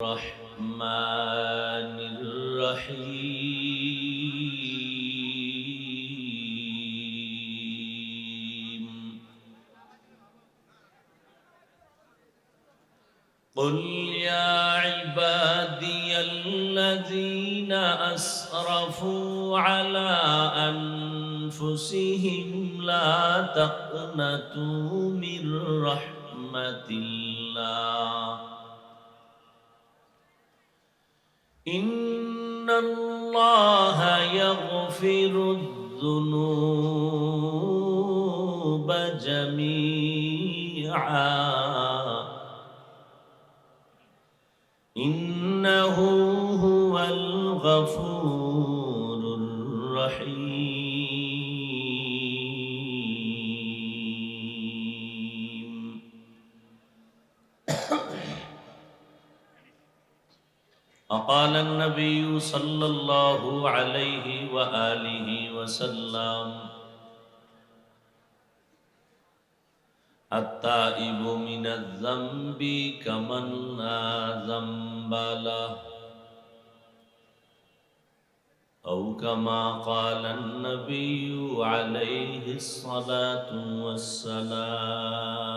الرحمن الرحيم قل يا عبادي الذين أسرفوا على أنفسهم لا تقنطوا من رحمة الله إن الله يغفر الذنوب جميعا إنه هو الغفور الرحيم وقال النبي صلى الله عليه وآله وسلم التائب من الذنب كمن لا ذنب له أو كما قال النبي عليه الصلاة والسلام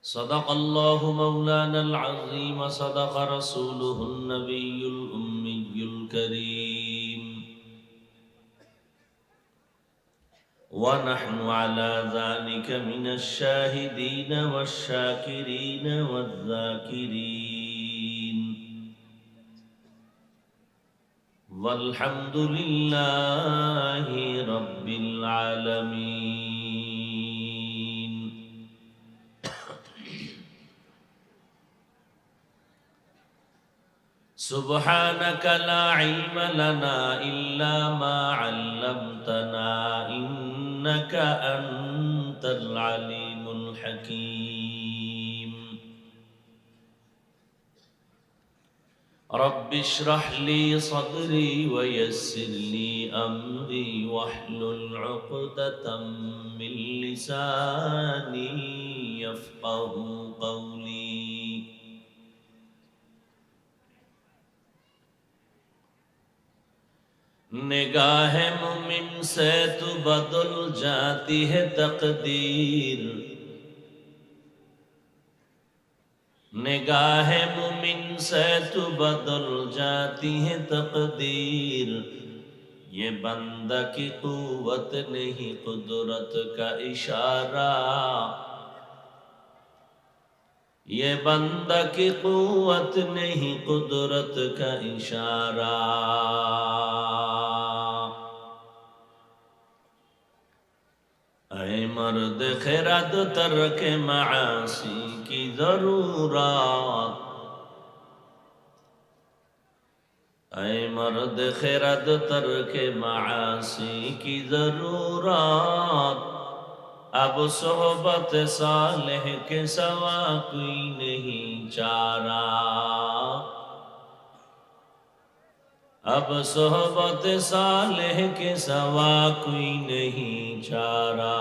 صدق الله مولانا العظيم صدق رسوله النبي الأمي الكريم ونحن على ذلك من الشاهدين والشاكرين والذاكرين والحمد لله رب العالمين سبحانك لا علم لنا إلا ما علمتنا إنك أنت العليم الحكيم رب اشرح لي صدري ويسر لي أمري واحلل عقدة من لساني يفقه قولي निगाह मुमिन से तो बदल जाती है तकदीर निगाह मुमिन से तो बदल जाती है तकदीर ये बंदा की कुव्वत नहीं कुदरत का इशारा ये बंदा की कुव्वत नहीं कुदरत का इशारा ऐ मर्द खिरद तर्क मासी की जरूरत ऐ मर्द खिरद तर्क मासी की जरूरत अब सोहबत सालेह के सवा कोई नहीं चारा अब सोहबत सालेह के सवा कोई नहीं चारा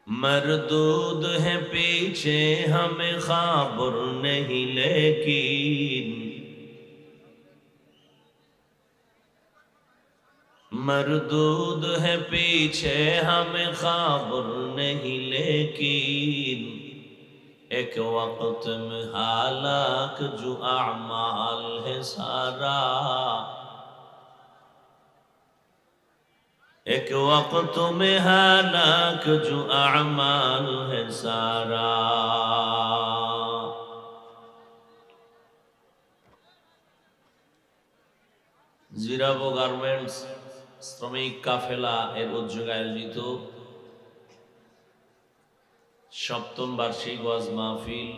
मरदूद है पीछे हमें खबर नहीं लेकिन मरदूद है पीछे हमें खबर नहीं लेकिन एक वक्त में हालाक जो अमाल है सारा एक वक्त में हालाक जो अमाल है सारा জিরাবো গার্মেন্টস শ্রমিক কাফেলা এর উদ্যোগে আয়োজিত সপ্তম বার্ষিক ওয়াজ মাহফিল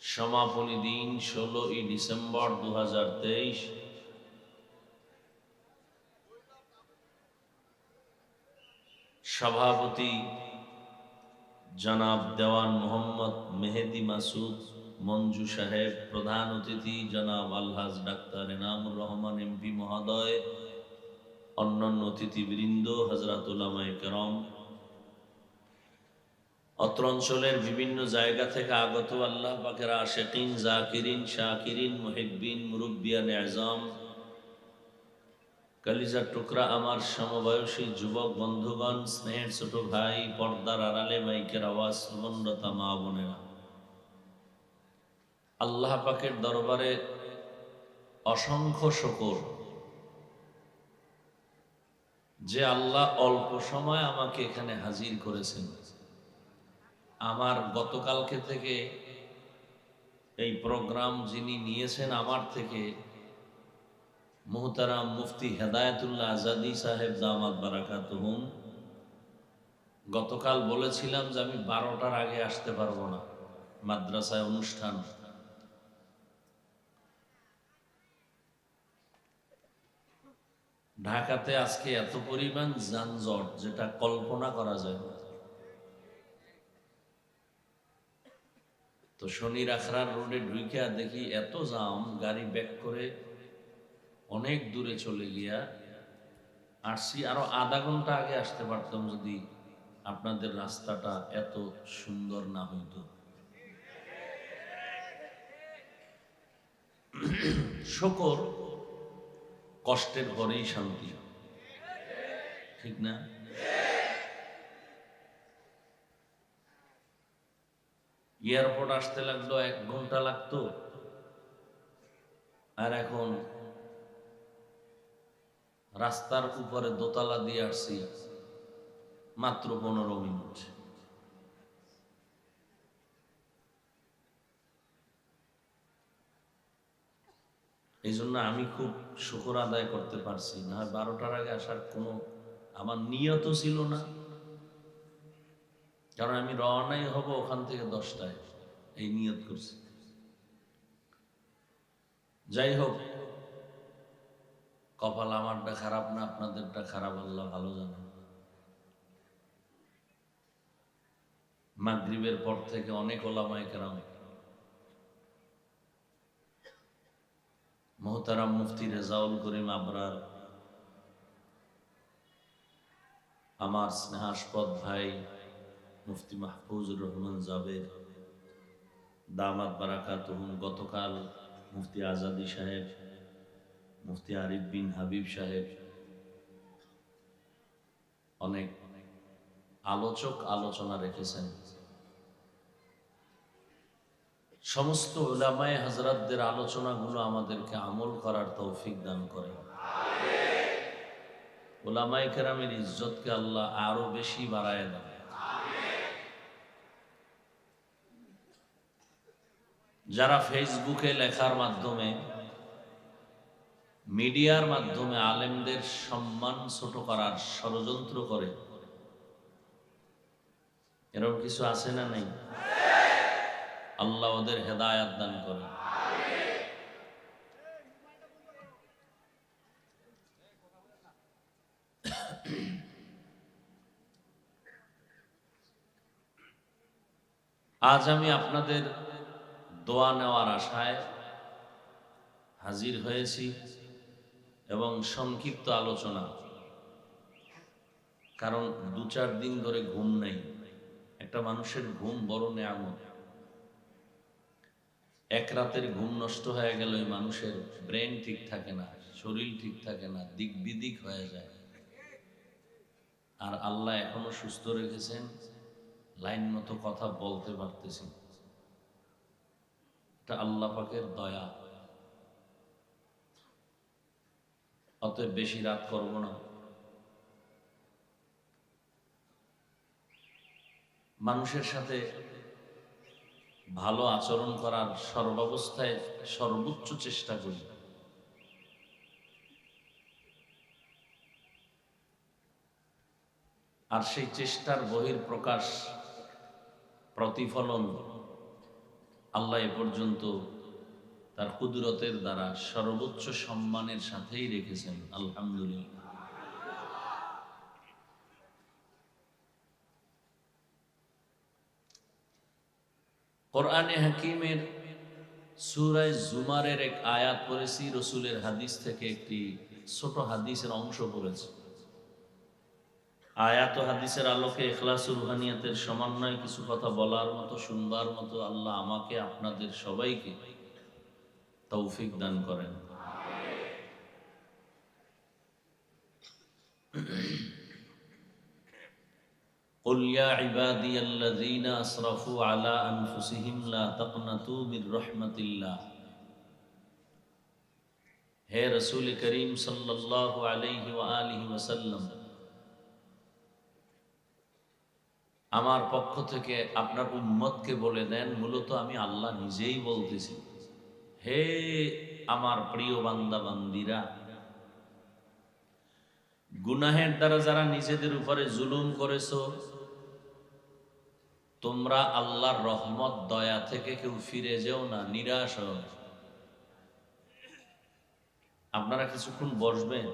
সমাপনী দিন 16ই ডিসেম্বর 2023 সভাপতি জনাব দেওয়ান মোহাম্মদ মেহেদি মাসুদ মঞ্জু সাহেব, প্রধান অতিথি জনাব আলহাজ ডাক্তার এনামুর রহমান এমপি মহোদয়, অন্যান্য অতিথিবৃন্দ, হযরত উলামায়ে কেরাম, অত্র অঞ্চলের বিভিন্ন জায়গা থেকে আগত আল্লাহ পাকের আশিকিন, জাকিরিন, শাকিরিন, মুহিব্বিন, মুরব্বিয়ানে আযম, কলিজার টুকরা আমার সমবয়সী যুবক বন্ধুগণ, স্নেহের ছোট ভাই, পর্দার আড়ালে মাইকের আওয়াজ শ্রবণরতা মা বোনেরা, আল্লাহ পাকের দরবারে অসংখ্য শুকর যে আল্লাহ অল্প সময় আমাকে এখানে হাজির করেছেন। আমার গতকালকে থেকে এই প্রোগ্রাম যিনি নিয়েছেন আমার থেকে, মুহতারাম মুফতি হেদায়েতুল্লাহ আজাদি সাহেব দামাত বারাকাতুহুম, গতকাল বলেছিলাম যে আমি 12টার আগে আসতে পারবো না, মাদ্রাসায় অনুষ্ঠান। ঢাকাতে আজকে এত পরিমাণ যানজট যেটা কল্পনা করা যায় না। তো শনির আখড়ার রোডে ঢুইকা দেখি এত জাম, গাড়ি ব্যাক করে অনেক দূরে চলে গিয়া আসছি। আরো আধা ঘন্টা আগে আসতে পারতাম যদি আপনাদের রাস্তাটা এত সুন্দর না হইতো। শুকর কষ্টের পরেই শান্তি, ঠিক না? এয়ারপোর্ট আসতে লাগলো 1 ঘন্টা লাগতো, আর এখন রাস্তার উপরে দোতলা দিয়ে আসছি মাত্র 15 মিনিট। এই জন্য আমি খুব শুকর আদায় করতে পারছি না। 12টার আগে আসার কোনো আমার নিয়ত ছিল না, কারণ আমি রওনাই হব ওখান থেকে 10টায়, এই নিয়ত করছি। যাই হোক, কপাল আমারটা খারাপ না আপনাদেরটা খারাপ, আল্লাহ ভালো জানে। মাগরিবের পর থেকে অনেক ওলামায়ে কেরাম, মুহতারাম মুফতি রেজাউল করিম আবরার, আমার স্নেহাস্পদ ভাই মুফতি মাহফুজুর রহমান জাবের দামাত বারাকাতুহুম, গতকাল মুফতি আজাদি সাহেব, মুফতি আরিফ বিন হাবিব সাহেব, অনেক আলোচক আলোচনা রেখেছেন। সমস্ত উলামায়ে হযরতদের আলোচনাগুলো আমাদেরকে আমল করার তৌফিক দান করেন। উলামায়ে কেরামের ইজ্জতকে আল্লাহ আরো বেশি বাড়ায় দেন। যারা ফেসবুকে লেখার মাধ্যমে, মিডিয়ার মাধ্যমে আলেমদের সম্মান ছোট করার ষড়যন্ত্র করে, এরকম কিছু আছে না নেই? আল্লাহ ওদের হেদায়াত দান করেন। আজ আমি আপনাদের দোয়া নেওয়ার আশায় হাজির হয়েছি এবং সংক্ষিপ্ত আলোচনা, কারণ 2-4 দিন ধরে ঘুম নেই। একটা মানুষের ঘুম বড় নেয়ামত। এক রাতের ঘুম নষ্ট হয়ে গেল ওই মানুষের ব্রেন ঠিক থাকে না, শরীর ঠিক থাকে না, দিক বিদিক হয়ে যায়। আর আল্লাহ এখনো সুস্থ রেখেছেন, লাইন মতো কথা বলতে পারতেছি, এটা আল্লাহ পাকের দয়া। অতএব বেশি রাত করব না। মানুষের সাথে ভালো আচরণ করার সর্বাবস্থায় সর্বোচ্চ চেষ্টা করি। আর সেই চেষ্টার বহিঃপ্রকাশ, প্রতিফলন আল্লাহ এ পর্যন্ত তার কুদরতের দ্বারা সর্বোচ্চ সম্মানের সাথেই রেখেছেন, আলহামদুলিল্লাহ। কোরআনে হাকিমের সূরা জুমারের এক আয়াত পড়েছি, রসুলের হাদিস থেকে একটি ছোট হাদিসের অংশ পড়েছি। আয়াত ও হাদিসের আলোকে ইখলাস ও রুহানিয়াতের সমন্বয়ে কিছু কথা বলার মতো, শুনবার মতো আল্লাহ আমাকে আপনাদের সবাইকে তৌফিক দান করেন। قل يا عبادي الذين أسرفوا على أنفسهم لا تقنطوا من رحمة الله। হে রাসূল করিম সাল্লাল্লাহু আলাইহি ওয়া আলিহি ওয়াসাল্লাম, আমার পক্ষ থেকে আপনার উম্মতকে বলে দেন, মূলত আমি আল্লাহ নিজেই বলতেছি, হে আমার প্রিয় বান্দা বান্দিরা, গুনাহের দ্বারা যারা নিজেদের উপরে জুলুম করেছো, তোমরা আল্লাহর রহমত দয়া থেকে কেউ ফিরে যেও না, নিরাশ হও। আপনারা কিছুক্ষণ বসবেন।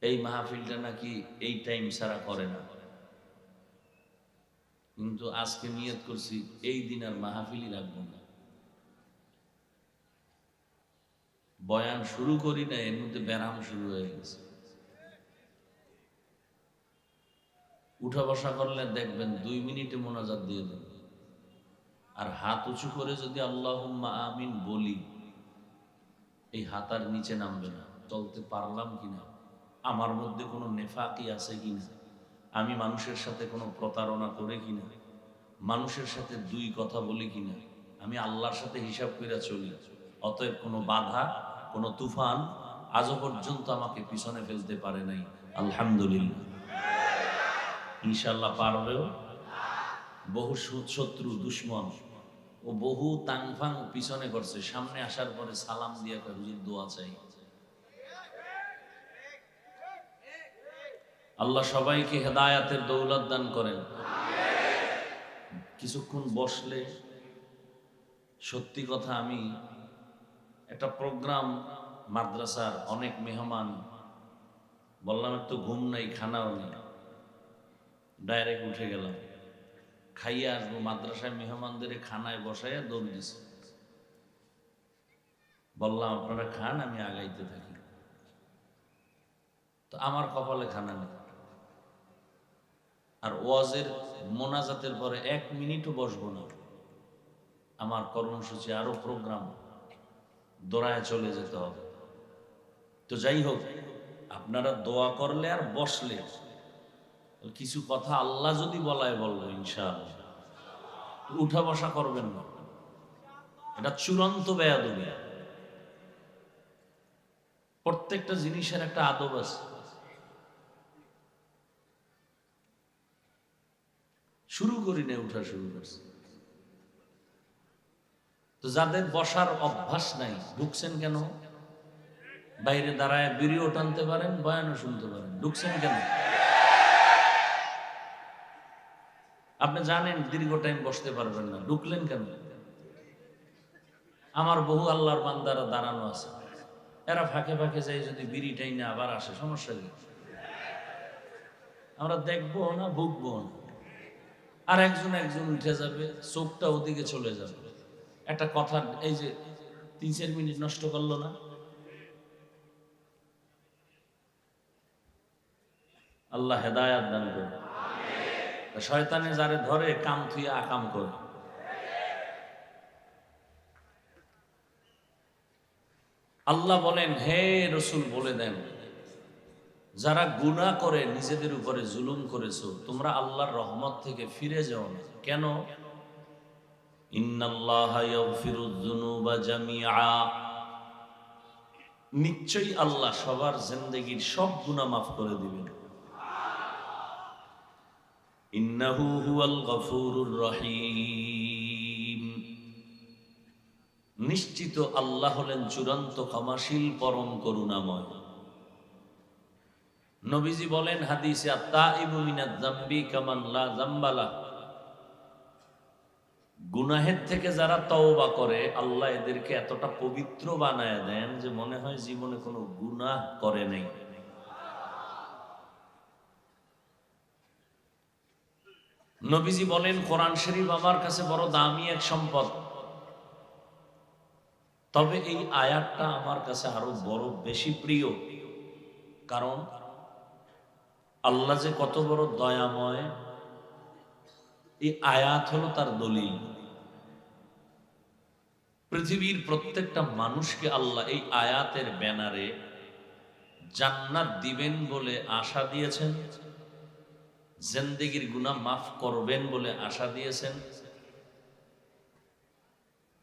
এই মাহফিলটা নাকি এই টাইম ছাড়া করে না, কিন্তু আজকে নিয়ত করছি এই দিন আর মাহফিলই রাখবো না। বয়ান শুরু করি না, এর মধ্যে ব্যারাম শুরু হয়ে গেছে। উঠা বসা করলে দেখবেন 2 মিনিটে মোনাজাত দিয়ে দেন, আর হাত উঁচু করে যদি আল্লাহুম্মা আমিন বলি, এই হাত আর নিচে নামবে না। চলতে পারলাম কিনা, আমার মধ্যে কোনো নেফাকি আছে কিনা, আমি মানুষের সাথে কোনো প্রতারণা করে কিনা, মানুষের সাথে 2 কথা বলি কিনা, আমি আল্লাহর সাথে হিসাব করে চলি। অতএব কোনো বাধা, কোনো তুফান আজও পর্যন্ত আমাকে পিছনে ফেলতে পারে নাই, আলহামদুলিল্লাহ। ইনশাআল্লাহ পারবেও। বহু শত্রু দুশ্মন ও বহু তাংফাং পিছনে করছে, সামনে আসার পরে সালাম দিয়ে হুজুর দোয়া চাই। আল্লাহ সবাইকে হেদায়াতের দৌলত দান করেন। কিছুক্ষণ বসলে সত্যি কথা, আমি একটা প্রোগ্রাম, মাদ্রাসার অনেক মেহমান, বললাম একটু ঘুম নাই, খানাও নেই, ডাইরেক্ট উঠে গেলাম, খাইয়ে আসবো। মাদ্রাসায় মেহমানদের খানায় বসাইয়া দৌড় দিছে। বললাম আপনারা খান, আমি আগাইতে থাকি। তো আমার কপালে খানা নেই। আর ওয়াজের মোনাজাতের পরে 1 মিনিটও বসবো না, আমার কর্মসূচি আরো প্রোগ্রাম, দৌড়ায় চলে যেতে হবে। তো যাই হোক, আপনারা দোয়া করলে আর বসলে কিছু কথা আল্লাহ যদি বলায় বলবো ইনশাআল্লাহ। উঠা বসা করবেন না, এটা চূড়ান্ত বেয়াদবি। প্রত্যেকটা জিনিসের একটা আদব আছে। শুরু করি না, উঠা শুরু করছে। তো যাদের বসার অভ্যাস নাই, ঢুকছেন কেন? বাইরে দাঁড়ায় বিড়িও টানতে পারেন, বয়ানও শুনতে পারেন, ঢুকছেন কেন? আপনি জানেন দীর্ঘ টাইম বসতে পারবেন না, ঢুকলেন কেন? আমার বহু আল্লাহর বান্দারা দাঁড়ানো আছে, এরা ফাঁকে ফাঁকে যাই যদি বিড়ি টাইনে আবার আসে, সমস্যা কি? আমরা দেখবো না, ভুগবো না। আর একজন উঠে যাবে, চোখটা ওদিকে চলে যাবে। একটা কথা, এই যে 3-4 মিনিট নষ্ট করলো না। আল্লাহ হেদায়াত দান করে। শয়তানে যারে ধরে কাম থুইয়া আকাম করে। আল্লাহ বলেন, হে রসুল বলে দেন, যারা গুনাহ করে নিজেদের উপরে জুলুম করেছো, তোমরা আল্লাহর রহমত থেকে ফিরে যাও না। কেন? ইন্নাল্লাহা ইয়াগফিরুয যুনুবা জামিআ, নিশ্চয়ই আল্লাহ সবার জিন্দেগীর সব গুনাহ মাফ করে দিবেন। ইন্নাহু হুয়াল গফুরুর রহিম, নিশ্চিত আল্লাহ হলেন চূড়ান্ত ক্ষমাশীল, পরম করুণাময়। নবীজি বলেন হাদিসে, আত-তাইবু মিনাজ যামবি কামান লা যামবা লাহ, গুনাহের থেকে যারা তওবা করে, আল্লাহ এদেরকে এতটা পবিত্র বানায় দেন যে মনে হয় জীবনে কোনো গুনাহ করে নাই। নবীজি বলেন, কোরআন শরীফ আমার কাছে বড় দামি এক সম্পদ, তবে এই আয়াতটা আমার কাছে আরো বড় বেশি প্রিয়। কারণ আল্লাহ যে কত বড় দয়াময়, এই আয়াত হলো তার দলিল। পৃথিবীর প্রত্যেকটা মানুষকে আল্লাহ এই আয়াতের ব্যানারে জান্নাত দিবেন বলে আশা দিয়েছেন, জিন্দেগির গুনাহ মাফ করবেন বলে আশা দিয়েছেন।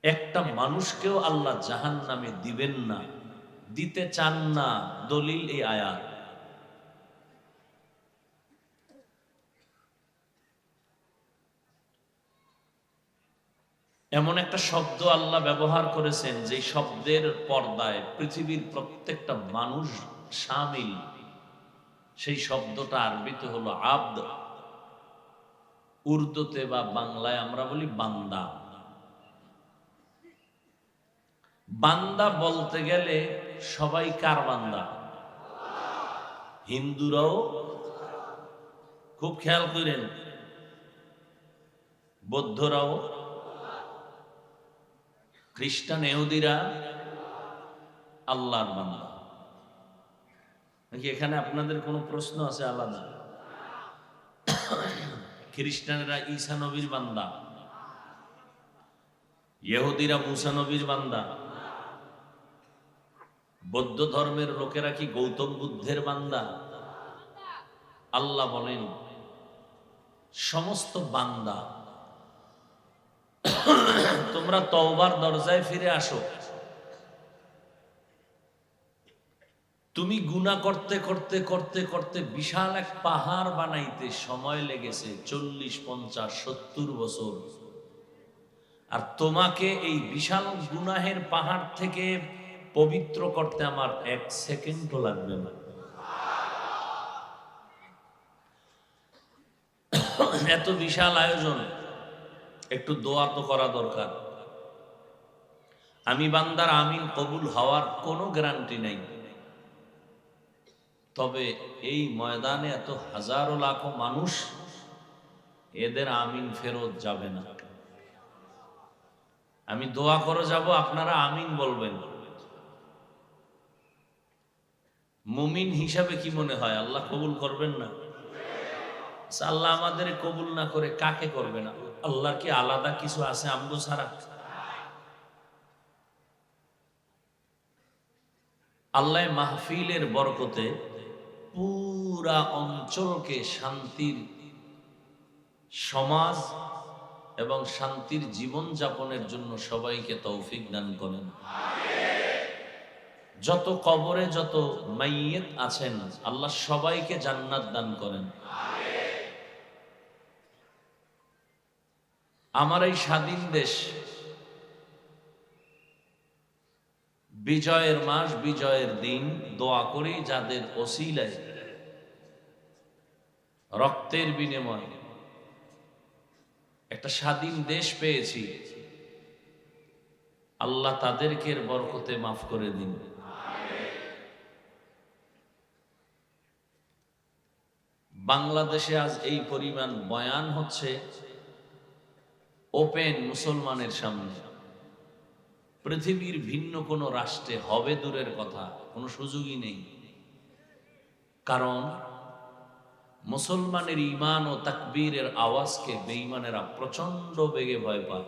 একটা মানুষকেও আল্লাহ জাহান্নামে দিবেন না, দিতে চান না, দলিল এই আয়াত। এমন একটা শব্দ আল্লাহ ব্যবহার করেছেন যে শব্দের পর্দায় পৃথিবীর প্রত্যেকটা মানুষ শামিল। সেই শব্দটা আরবিতে হলো আব্দ, উর্দুতে বা বাংলায় আমরা বলি বান্দা। বান্দা বলতে গেলে সবাই কার বান্দা? হিন্দুরাও, খুব খেয়াল করেন, বৌদ্ধরাও, খ্রিস্টান, ইহুদিরা আল্লাহর বান্দা। নাকি এখানে আপনাদের কোনো প্রশ্ন আছে আলাদা? খ্রিস্টানেরা ঈসা নবীর বান্দা, ইহুদিরা মুসা নবীর বান্দা, বৌদ্ধ ধর্মের লোকেরা কি গৌতম বুদ্ধের বান্দা? আল্লাহ বলেন সমস্ত বান্দা, তোমরা তওবার দরজায় ফিরে আসো। তুমি গুনাহ করতে করতে করতে করতে বিশাল এক পাহাড় বানাইতে সময় লেগেছে 40, 50, 70 বছর, আর তোমাকে এই বিশাল গুনাহের পাহাড় থেকে পবিত্র করতে আমার 1 সেকেন্ডও লাগবে না। এত বিশাল আয়োজন, একটু দোয়া তো করা দরকার। আমি বান্দার আমিন কবুল হওয়ার কোনো গ্যারান্টি নাই, তবে এই ময়দানে এত হাজারো লাখো মানুষ, এদের আমিন ফেরত যাবে না। আমি দোয়া করে যাব, আপনারা আমিন বলবেন। মুমিন হিসাবে কি মনে হয় আল্লাহ কবুল করবেন না? আল্লাহ আমাদের কবুল না করে কাকে করবে না? আল্লাহর কি আলাদা কিছু আছে আমগো ছাড়া? আল্লাহ মাহফিলের বরকতে পুরা অঞ্চলকে শান্তির সমাজ এবং শান্তির জীবন যাপনের জন্য সবাইকে তৌফিক দান করেন। যত কবরে যত মাইয়িত আছেন আল্লাহ সবাইকে জান্নাত দান করেন। আমার এই স্বাধীন দেশ বিজয়ের মাস, বিজয়ের দিন, দোয়া করি যাদের ওসিলায় রক্তের বিনিময়ে একটা স্বাধীন দেশ পেয়েছি, আল্লাহ তাদেরকে বরকতে মাফ করে দিন। বাংলাদেশে আজ এই পরিমাণ বয়ান হচ্ছে ওপেন মুসলমানের সামনে, পৃথিবীর ভিন্ন কোনো রাষ্ট্রে হবে দূরের কথা, কোনো সুযোগই নেই। কারণ মুসলমানের ঈমান ও তাকবীরের আওয়াজকে বেঈমানেরা প্রচন্ড বেগে ভয় পায়।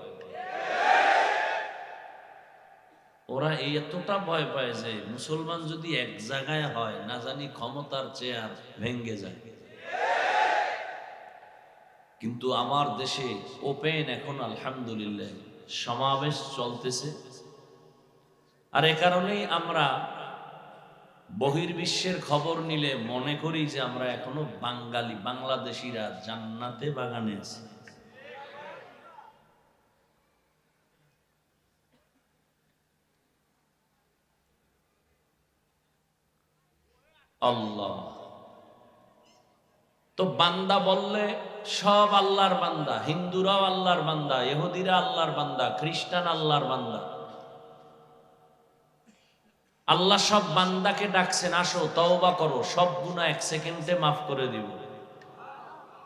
ওরা এই এতটা ভয় পায় যে মুসলমান যদি এক জায়গায় হয় না জানি ক্ষমতার চেয়ার ভেঙ্গে যায়। কিন্তু আমার দেশে ওপেন এখন আলহামদুলিল্লাহ সমাবেশ চলতেছে, আর এ কারণেই আমরা বহির্বিশ্বের খবর নিলে মনে করি যে আমরা এখনো বাঙালি, বাংলাদেশিরা জান্নাতে বাগানে আছি। আল্লাহ তো বান্দা বললে সব আল্লাহর বান্দা, হিন্দুরাও আল্লাহর বান্দা, ইহুদিরা আল্লাহর বান্দা, খ্রিস্টান আল্লাহর বান্দা। আল্লাহ সব বান্দাকে ডাকছেন, আসো তওবা করো, সব গুনাহ 1 সেকেন্ডে মাফ করে দিব।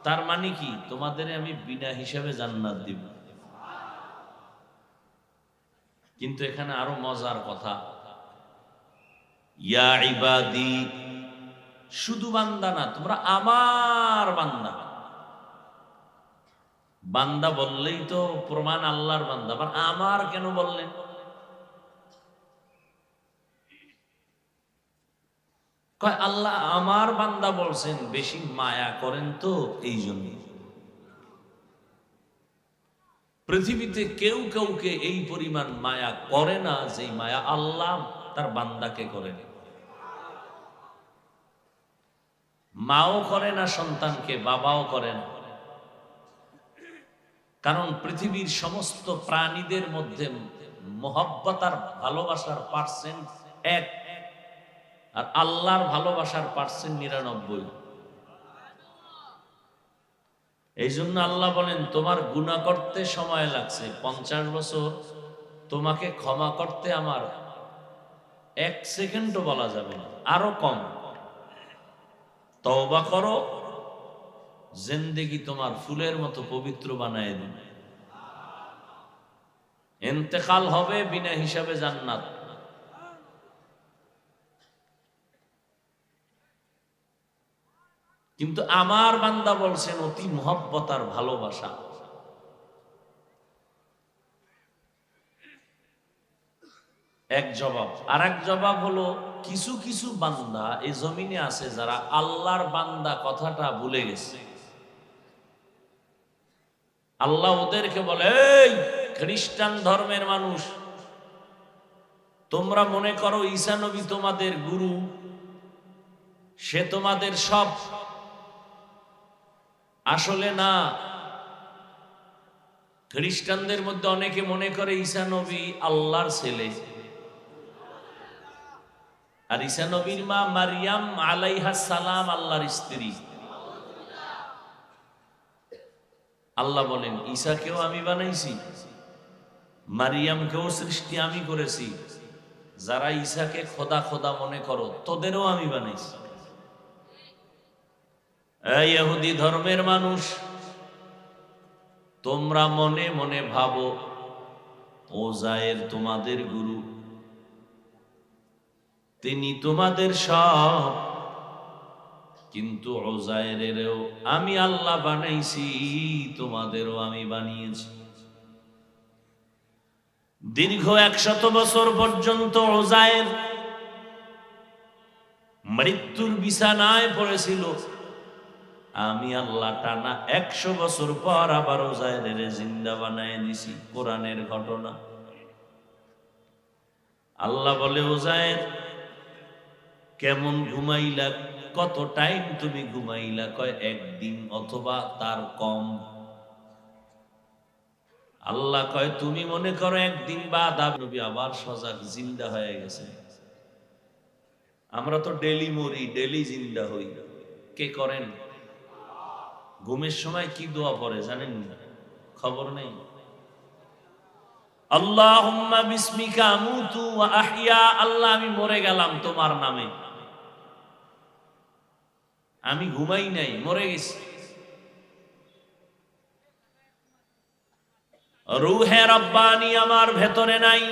তার মানে কি? তোমাদের আমি বিনা হিসাবে জান্নাত দিব। কিন্তু এখানে আরো মজার কথা, ইয়া ইবাদি, শুধু বান্দা না, তোমরা আমার বান্দা। বান্দা বললেই তো প্রমাণ আল্লাহর বান্দা, আবার আমার কেন বললেন? কয় আল্লাহ আমার বান্দা বলছেন, বেশি মায়া করেন তো এই জন্য। পৃথিবীতে কেউ কাউকে এই পরিমাণ মায়া করে না যে মায়া আল্লাহ তার বান্দাকে করেন। মাও করে না সন্তানকে, বাবাও করে না। কারণ পৃথিবীর সমস্ত প্রাণীদের মধ্যে মোহব্বত আর ভালোবাসার পার্সেন্ট 1, আর আল্লাহর ভালোবাসার পার্সেন্ট 99। এই জন্য আল্লাহ বলেন তোমার গুনাহ করতে সময় লাগছে 50 বছর, তোমাকে ক্ষমা করতে আমার 1 সেকেন্ডও বলা যাবে না, আরো কম। তওবা করো, জিন্দেগি তোমার ফুলের মতো পবিত্র বানায় দিন। ইন্তেকাল হবে বিনা হিসাবে জান্নাত। কিন্তু আমার বান্দা বলছেন অতি মহব্বত আর ভালোবাসা। এক জবাব। আর এক জবাব হলো, কিছু কিছু বান্দা এই জমিনে আছে যারা আল্লাহর বান্দা কথাটা ভুলে গেছে। আল্লাহ ওদেরকে বলে, এই খ্রিস্টান ধর্মের মানুষ, তোমরা মনে করো ঈসা নবী তোমাদের গুরু, সে তোমাদের সব। আসলে না। খ্রিস্টানদের মধ্যে অনেকে মনে করে ঈসা নবী আল্লাহর ছেলে, আর ঈসা নবীর মা মারিয়াম আলাইহাস সালাম আল্লাহর স্ত্রী। আল্লাহ বলেন ঈসাকেও আমি বানাইছি, মারিয়ামকেও সৃষ্টি আমি করেছি। যারা ঈসাকে খোদা খোদা মনে করো, তোদেরও আমি বানাইছি। এই ইহুদি ধর্মের মানুষ, তোমরা মনে মনে ভাবো ওজায়ের তোমাদের গুরু, তিনি তোমাদের সব, কিন্তু ওজায়েরেরও আমি আল্লাহ বানাইছি, তোমাদেরও আমি বানিয়েছি। দীর্ঘ 100 বছর পর্যন্ত ওজায়ের মৃত্যুর বিছানায় পড়েছিল। আমি আল্লাহ টানা 100 বছর পর আবার ওজায়েরের জিন্দা বানায় দিছি। কোরআনের ঘটনা। আল্লাহ বলে, ওজায়ের কেমন ঘুমাইলা, কত টাইম তুমি ঘুমাইলা? কয় 1 দিন অথবা তার কম। আল্লাহ কয় তুমি মনে করো 1 দিন বাদ নবী আবার সজাগ জিন্দা হয়ে গেছে। আমরা তো ডেলি মরি, ডেলি জিন্দা হই। কে করেন? ঘুমের সময় কি দোয়া পড়ে জানেন না? খবর নেই? আল্লাহুম্মা বিসমিকা আমুতু ওয়া আহইয়া। আল্লাহ আমি মরে গেলাম তোমার নামে, আমি ঘুমাই নাই, মরে গেছি। রূহে রব্বানি আমার ভেতরে নাই।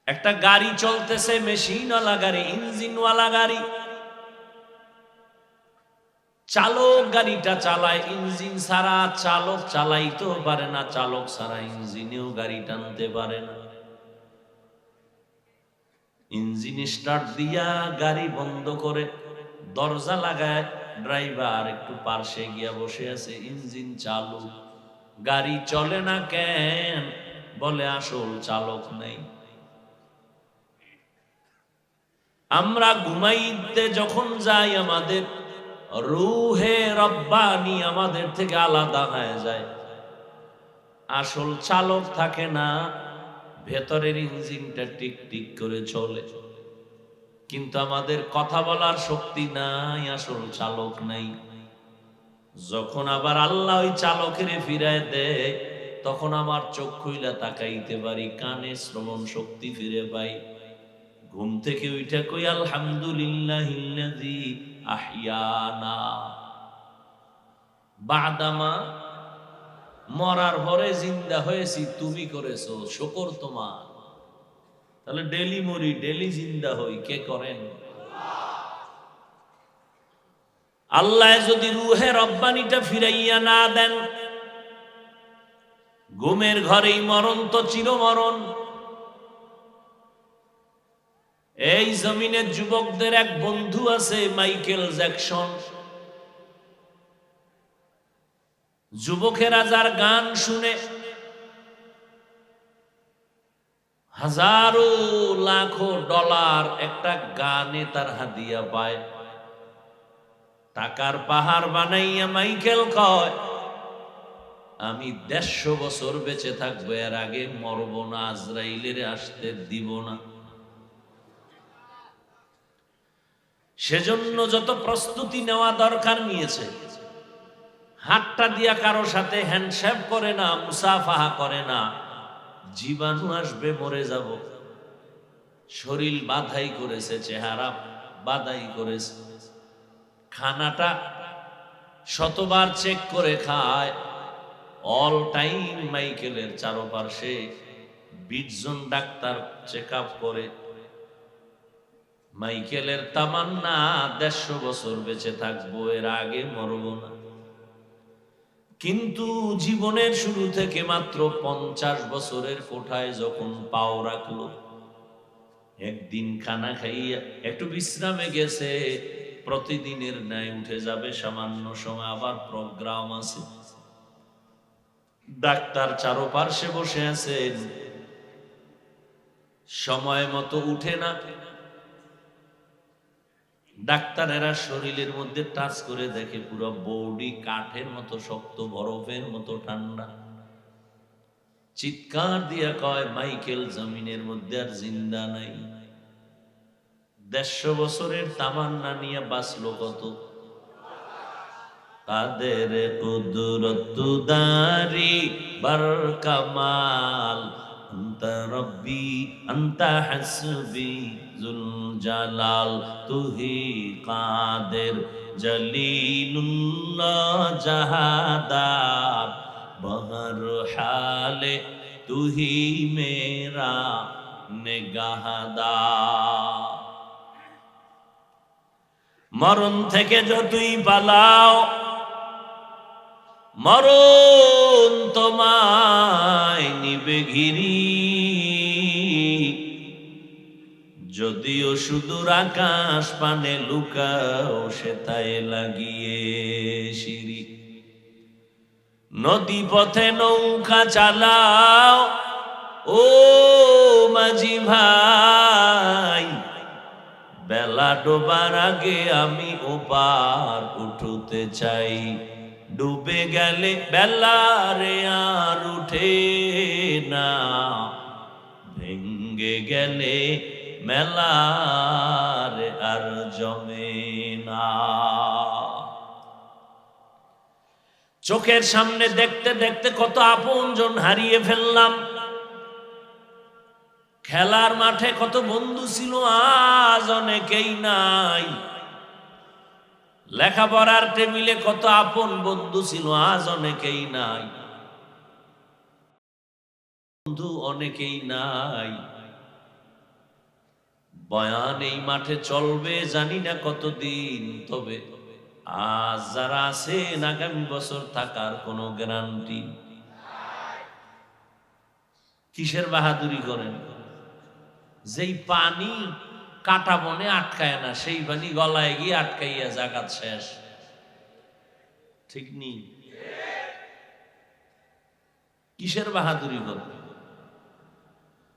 একটা গাড়ি চলতেছে, মেশিনওয়ালা গাড়ি, ইঞ্জিনওয়ালা গাড়ি। চালক গাড়িটা চালায়, ইঞ্জিন ছাড়া চালক চালাইতেও পারে না, চালক ছাড়া ইঞ্জিনেও গাড়ি টানতে পারে না। ইঞ্জিন স্টার্ট দিয়া গাড়ি বন্ধ করে দরজা লাগায়, ড্রাইভার একটু পার্শ্বে গিয়া বসে আছে। ইঞ্জিন চালু, গাড়ি চলে না কেন? বলে আসল চালক নেই। আমরা ঘুমাইতে যখন যাই, আমাদের রূহে রব্বানি আমাদের থেকে আলাদা হয়ে যায়, আসল চালক থাকে না। ভেতরের ইঞ্জিনটা টিক টিক করে চলে, কিন্তু আমাদের কথা বলার শক্তি নাই, আসল চালক নাই। যখন আবার আল্লাহ ওই চালকের ফিরায় দেয়, তখন আমার চোখ খুইলা তাকাইতে পারি, কানে শ্রবণ শক্তি ফিরে পাই। ঘুম থেকে উঠা কই আলহামদুলিল্লাহিল্লাযী আহিয়ানা, বাদামা মরার পরে জিন্দা হয়েছি তুমি করেছো, শুকর তোমার। তাহলে ডেলি মরি ডেলি জিন্দা হই, কে করেন? আল্লাহ যদি রুহে রব্বানিটা ফিরাইয়া না দেন, ঘুমের ঘরেই মরণ তো চিরমরণ। এই জমিনের যুবকদের এক বন্ধু আছে মাইকেল জ্যাকসন। যুবকেরা যার গান শুনে হাজারো লাখো ডলার একটা গানে তার হাদিয়া পায়। টাকার পাহাড় বানাইয়া মাইকেল কয়, আমি 150 বছর বেঁচে থাকবো, এর আগে মরব না, আজরাইলের আসতে দিব না। সেজন্য যত প্রস্তুতি নেওয়া দরকার নিয়েছে। হাতটা দিয়া কারো সাথে হ্যান্ডশেক করে না, মুসাফাহা করে না, জীবাণু আসবে, মরে যাব। শরীর বাধাই করেছে, চেহারা বাধাই করেছে, খানাটা শতবার চেক করে খায়। অল টাইম মাইকেলের চারপাশে 20 জন ডাক্তার চেক আপ করে। মাইকেলের তামান্না 150 বছর বেঁচে থাকবো, এর আগে মরব না। কিন্তু জীবনের শুরু থেকে মাত্র 50 বছরের কোঠায় যখন পাও রাখলো, একদিন খানা খাইয়া একটু বিশ্রামে গেছে, প্রতিদিনের ন্যায় উঠে যাবে, সামান্য সময় আবার প্রোগ্রাম আছে। ডাক্তার চারপাশে বসে আছেন, সময় মতো উঠে না। ডাক্তারেরা শরীরের মধ্যে টাচ করে দেখে পুরো বডি কাঠের মতো শক্ত, বরফের মতো ঠান্ডা। চিৎকার দিয়া কয়, মাইকেল জমিনের মধ্যে আর জিন্দা নাই। 150 বছরের তামান্না নিয়ে বাঁচলো কত? কাদের কুদরত দারি বরকামাল, আনতা রব্বি আনতা হাসবি জুল জালাল, তুহি কাদের জলিলুল্লাহ জাহাদার, বহর হালে তুহি মেরা নিগাহদার। মরণ থেকে যতই পালাও, মরণ তোমায় নিবে ঘিরি। যদিও সুদূর আকাশ পানে লুকাও, সেথায় লাগিয়ে সিঁড়ি। নদী পথে নৌকা চালাও ও মাঝি ভাই, বেলা ডোবার আগে আমি ওপার উঠতে চাই। ডুবে গেলে বেলারে আর উঠে না, ভেঙ্গে গেলে মেলারে আর জমে না। চোখের সামনে দেখতে দেখতে কত আপনজন হারিয়ে ফেললাম। খেলার মাঠে কত বন্ধু ছিল, আজ অনেকেই নাই। লেখাপড়ার টেবিলে কত আপন বন্ধু ছিল, আজ অনেকেই নাই। বন্ধু অনেকেই নাই। বয়ান এই মাঠে চলবে জানি না কতদিন, তবে আজ যারা আছেন আগামী বছর থাকার কোনো গ্যারান্টি। কিসের বাহাদুরি করেন? যেই পানি কাটা বনে আটকায় না, সেই পানি গলায় গিয়ে আটকাইয়া জাগাত শেষ। ঠিক নেই? কিসের বাহাদুরি করেন?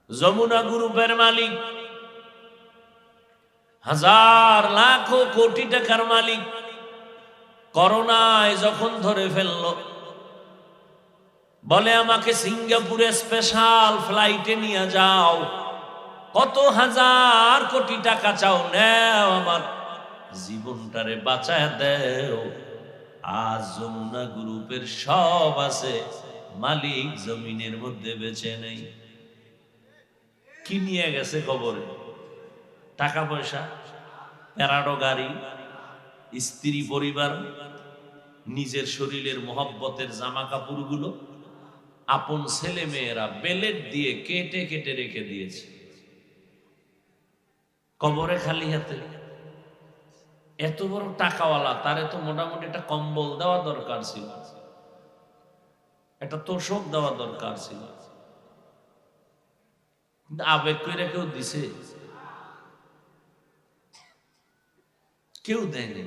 যমুনা গ্রুপের মালিক, হাজার লাখো কোটি টাকার মালিক, করোনায় যখন ধরে ফেলল, বলে আমাকে সিঙ্গাপুরে স্পেশাল ফ্লাইটে নিয়ে যাও, কত হাজার কোটি টাকা চাও, নেও, আমার জীবনটারে বাঁচায় দেও। আজ যমুনা গ্রুপের সব আছে, মালিক জমিনের মধ্যে বেঁচে নেই। কি নিয়ে গেছে কবরে? টাকা পয়সা, প্যারাডো গাড়ি, স্ত্রী পরিবার, নিজের শরীরের মহব্বতের জামা কাপড়গুলো আপন ছেলে মেয়েরা বেলেট দিয়ে কেটে কেটে রেখে দিয়েছে কবরে খালি হাতে। এত বড় টাকাওয়ালা, তারে তো মোটামুটি একটা কম্বল দেওয়া দরকার ছিল, একটা তোষক দেওয়া দরকার ছিল, কিন্তু আবেগ করে কেউ দিছে? কেউ দেয়নি।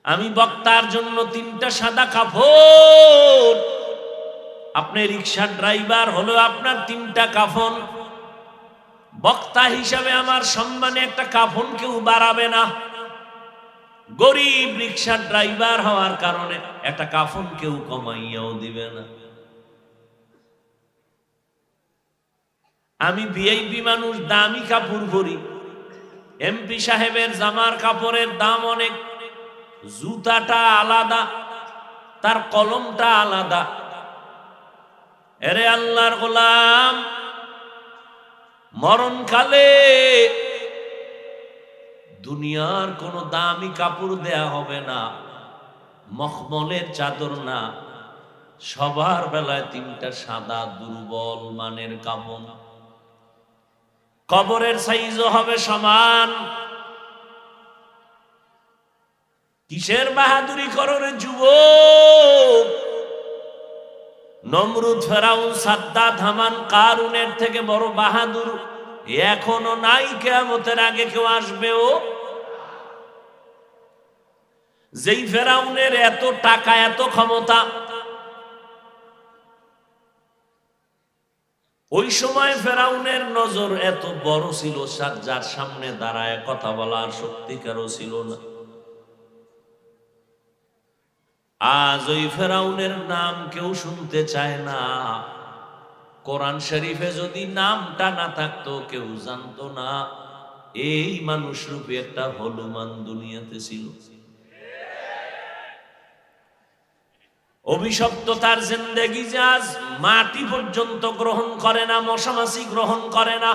আমি বক্তার জন্য 3টা সাদা কাফন, আপনি রিক্সার ড্রাইভার হলো আপনার 3টা কাফন। বক্তা হিসাবে আমার সম্মানে একটা কাফন কেউ বাড়াবে না। গরিব রিক্সার ড্রাইভার হওয়ার কারণে একটা কাফন কেউ কমাইয়াও দিবে না। আমি ভিআইপি মানুষ, দামি কাপড় পরি। এমপি সাহেবের জামার কাপড়ের দাম অনেক, জুতাটা আলাদা, তার কলমটা আলাদা। এরে আল্লাহর গোলাম, মরণকালে দুনিয়ার কোন দামি কাপড় দেয়া হবে না, মখমলের চাদর না, সবার বেলায় 3টা সাদা দুর্বল মানের কাফন। কবরের সাইজও হবে সমান। কিসের বাহাদুরি করো রে যুবক? নমরুদ, ফেরাউন, সাদ্দাত, হামান, কারুনের থেকে বড় বাহাদুর এখনো নাই, কিয়ামতের আগে কেউ আসবেও। যেই ফেরাউনের এত টাকা, এত ক্ষমতা, ওই সময় ফেরাউনের নজর এত বড় ছিল, যার সামনে দাঁড়ায় কথা বলার সত্যিকারও ছিল না। আজ ওই ফেরাউনের নাম কেউ শুনতে চায় না। কোরআন শরীফে যদি নামটা না থাকতো কেউ জানতো না এই মানুষ রূপে একটা হনুমান দুনিয়াতে ছিল। অভিশপ্ত তার জিন্দেগি, যে আজ মাটি পর্যন্ত গ্রহণ করে না, মশামাছি গ্রহণ করে না।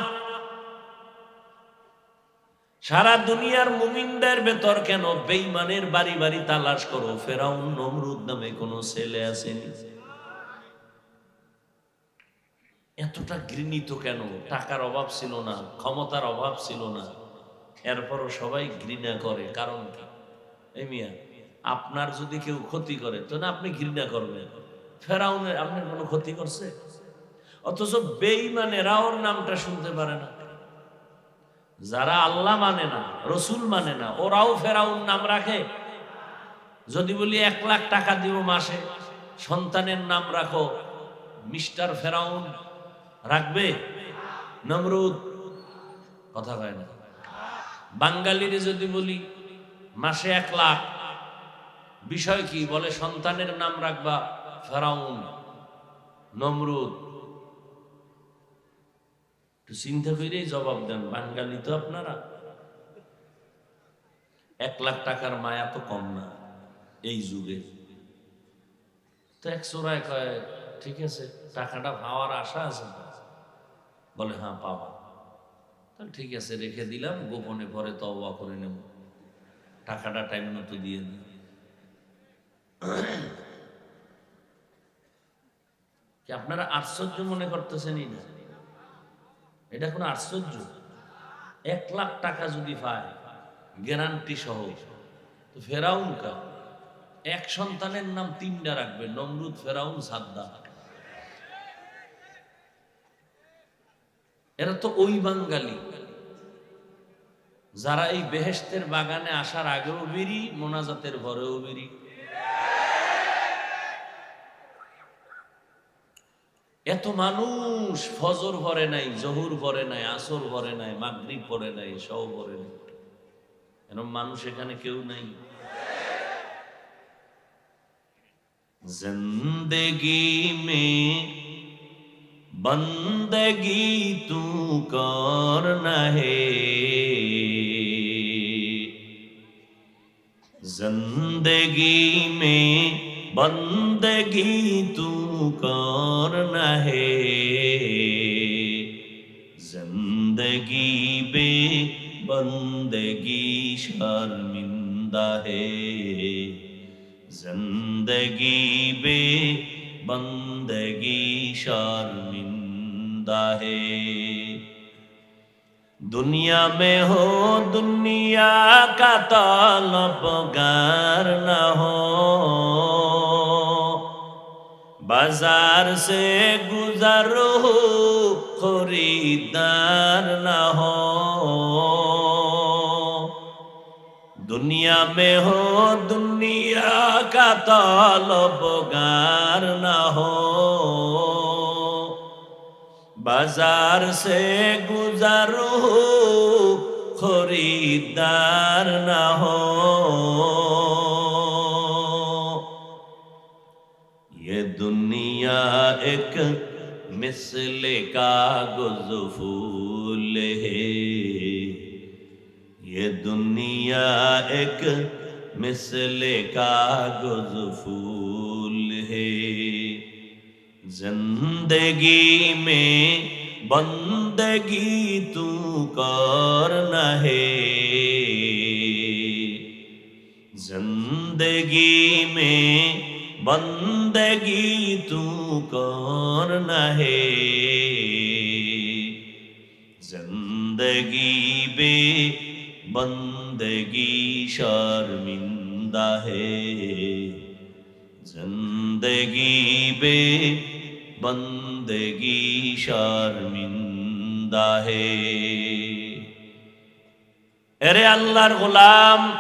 সারা দুনিয়ার মুমিনদের ভেতর কেন বেঈমানের বাড়ি বাড়ি তালাশ করো, ফেরাউন নমরুদ নামে কোনো ছেলে আসেনি। এতটা ঘৃণিত কেন? টাকার অভাব ছিল না, ক্ষমতার অভাব ছিল না, এরপরও সবাই ঘৃণা করে। কারণ কি? এই মিয়া, আপনার যদি কেউ ক্ষতি করে তো না আপনি ঘৃণা করবেন। ফেরাউনের আপনার কোনো ক্ষতি করছে? অথচ বেঈমানেরা ওর নামটা শুনতে পারে না। যারা আল্লাহ মানে না, রসুল মানে না, ওরাও ফেরাউন নাম রাখে। যদি বলি 1 লাখ টাকা দিব মাসে, সন্তানের নাম রাখো মিস্টার ফেরাউন, রাখবে? নমরুদ? কথা কয় না। বাঙালিরে যদি বলি মাসে 1 লাখ, বিষয় কি? বলে সন্তানের নাম রাখবা ফেরাউন, নমরুদ। একটু চিন্তা করেই জবাব দেন, বাঙালি তো আপনারা। 1 লাখ টাকার মায়া তো কম না এই যুগে। তো এক চোরায় কয় ঠিক আছে, টাকাটা পাওয়ার আশা আছে? বলে হ্যাঁ পাবা। তাহলে ঠিক আছে, রেখে দিলাম, গোপনে পরে তওবা করে নেব, টাকাটা টাইম মতো দিয়ে দিই। কি আপনারা আশ্চর্য মনে করতেছেনই না? এটা কোনো আশ্চর্য? 1 লাখ টাকা যদি পায় গ্যারান্টি সহ, তো ফেরাউন কা এক সন্তানের নাম 3টা রাখবে, নমরুদ, ফেরাউন, সাদ্দাত। এরা তো ওই বাঙালি যারা এই বেহেশতের বাগানে আসার আগেও বিড়ি, মোনাজাতের ঘরেও বিড়ি। এত মানুষ ফজর পড়ে নাই, জহুর পড়ে নাই, আসর পড়ে নাই, মাগরিব পড়ে নাই, সব পড়ে নাই, এরকম মানুষ এখানে কেউ নাই। জিন্দেগি মে বন্দগি তু করনা হে, जिंदगी में बंदगी तू करना है, जिंदगी बे बंदगी शर्मिंदा शर्मिंदा है जिंदगी बे बंदगी शर्मिंदा है दुनिया में हो दुनिया का तलबगार न हो बाजार से गुजर हो खरीदार न हो दुनिया में हो दुनिया का तलबगार न हो बाजार से गुजर हो खरीदार न हो ये दुनिया एक मिसले कागज़ फूल है ये दुनिया एक मिसले कागज़ फूल है जिंदगी में बंदगी तू करना है जिंदगी में बंदगी तू करना है जिंदगी बे बंदगी शर्मिंदा है जिंदगी बे बंदगी शर्मिंदा है अरे अल्लाहर गुलाम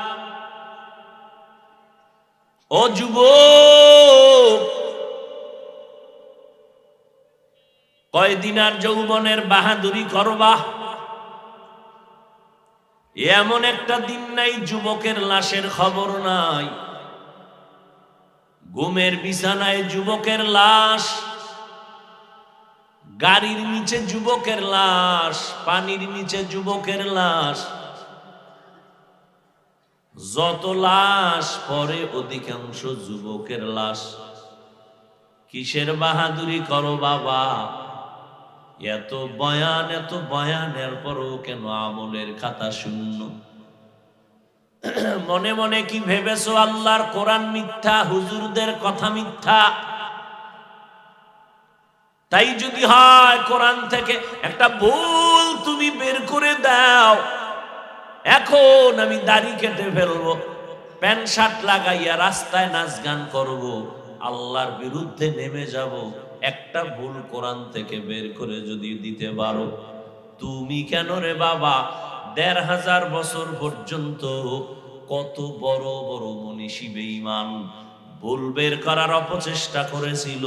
ও যুবক কয়দিন আর যৌবনের বাহাদুরি করবা এমন একটা দিন নাই যুবকের লাশের খবর নাই ঘুমের বিছানায় যুবকের লাশ গাড়ির নিচে যুবকের লাশ পানির নিচে যুবকের লাশ যত লাশ পরে অধিকাংশ যুবকের লাশ কিসের বাহাদুরি করো বাবা এত বয়ানের পরও কেন আমলের খাতা শূন্য মনে মনে কি ভেবেছো আল্লাহর কোরআন মিথ্যা হুজুরদের কথা মিথ্যা তাই যদি হয় কোরআন থেকে একটা ভুল তুমি বের করে দাও এখন আমি দাড়ি কেটে ফেলবো প্যান্ট শার্ট লাগাইয়া রাস্তায় নাচ গান করবো আল্লাহর বিরুদ্ধে নেমে যাব একটা ভুল কোরআন থেকে বের করে যদি দিতে পারো তুমি কেন রে বাবা ১৫০০ বছর পর্যন্ত কত বড় বড় মনীষী বেঈমান ভুল বের করার অপচেষ্টা করেছিল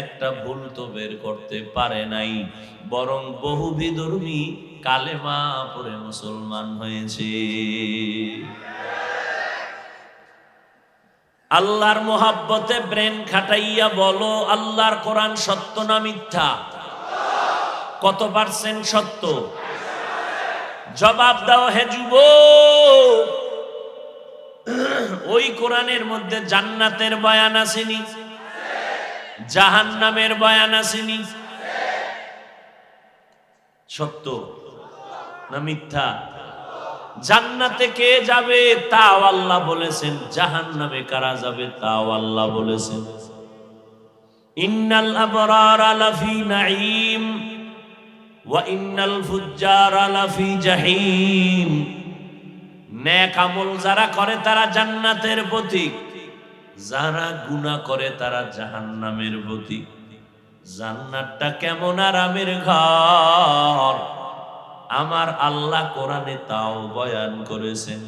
একটা ভুল তো বের করতে পারে নাই বরং বহু বিধর্মী কালেমা পড়ে মুসলমান হয়েছে আল্লাহর মোহাব্বতে ব্রেন খাটাইয়া বলো আল্লাহর কোরআন সত্য না মিথ্যা কত পার্সেন্ট সত্য জবাব দাও হে যুবক ওই কোরআনের মধ্যে জান্নাতের বয়ান আসেনি জাহান্নামের বয়ান আসেনি সত্য না মিথ্যা জান্নাতে কে যাবে তাও আল্লাহ বলেছেন জাহান্নামে কারা যাবে তাও আল্লাহ বলেছেন ইন্নাল আবরারা লাফি নাঈম ওয়া ইন্নাল ফুজ্জারা লাফি জাহিম নেক আমল যারা করে তারা জান্নাতের পথিক যারা গুনাহ করে তারা জাহান্নামের পথিক জান্নাতটা কেমন আরামের ঘর আমার আল্লাহ কোরআনে তাও বয়ান করেছেন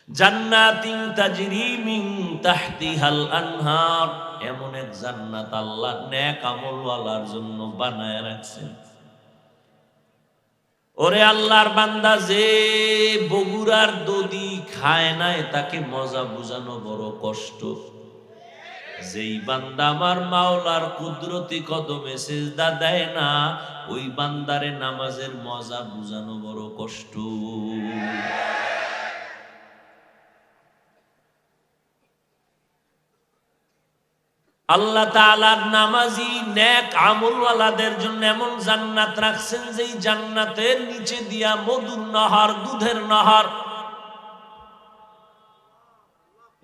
জান্নাতিন তাজরি মিন তাহতিহাল আনহার এমন এক জান্নাত আল্লাহ নেক আমলওয়ালার জন্য বানায় রাখছেন ওরে আল্লাহর বান্দা যে বগুড়ার দধি খায় নাই তাকে মজা বুঝানো বড় কষ্ট যেই বান্দা আমার মাওলার কুদরতি কদমে সিজদা দেয় না ওই বান্দারে নামাজের মজা বুঝানো বড় কষ্ট আল্লাহ তাআলার নামাজি নেক আমলওয়ালাদের জন্য এমন জান্নাত রাখছেন যেই জান্নাতের নিচে দিয়া মধুর নহর দুধের নহর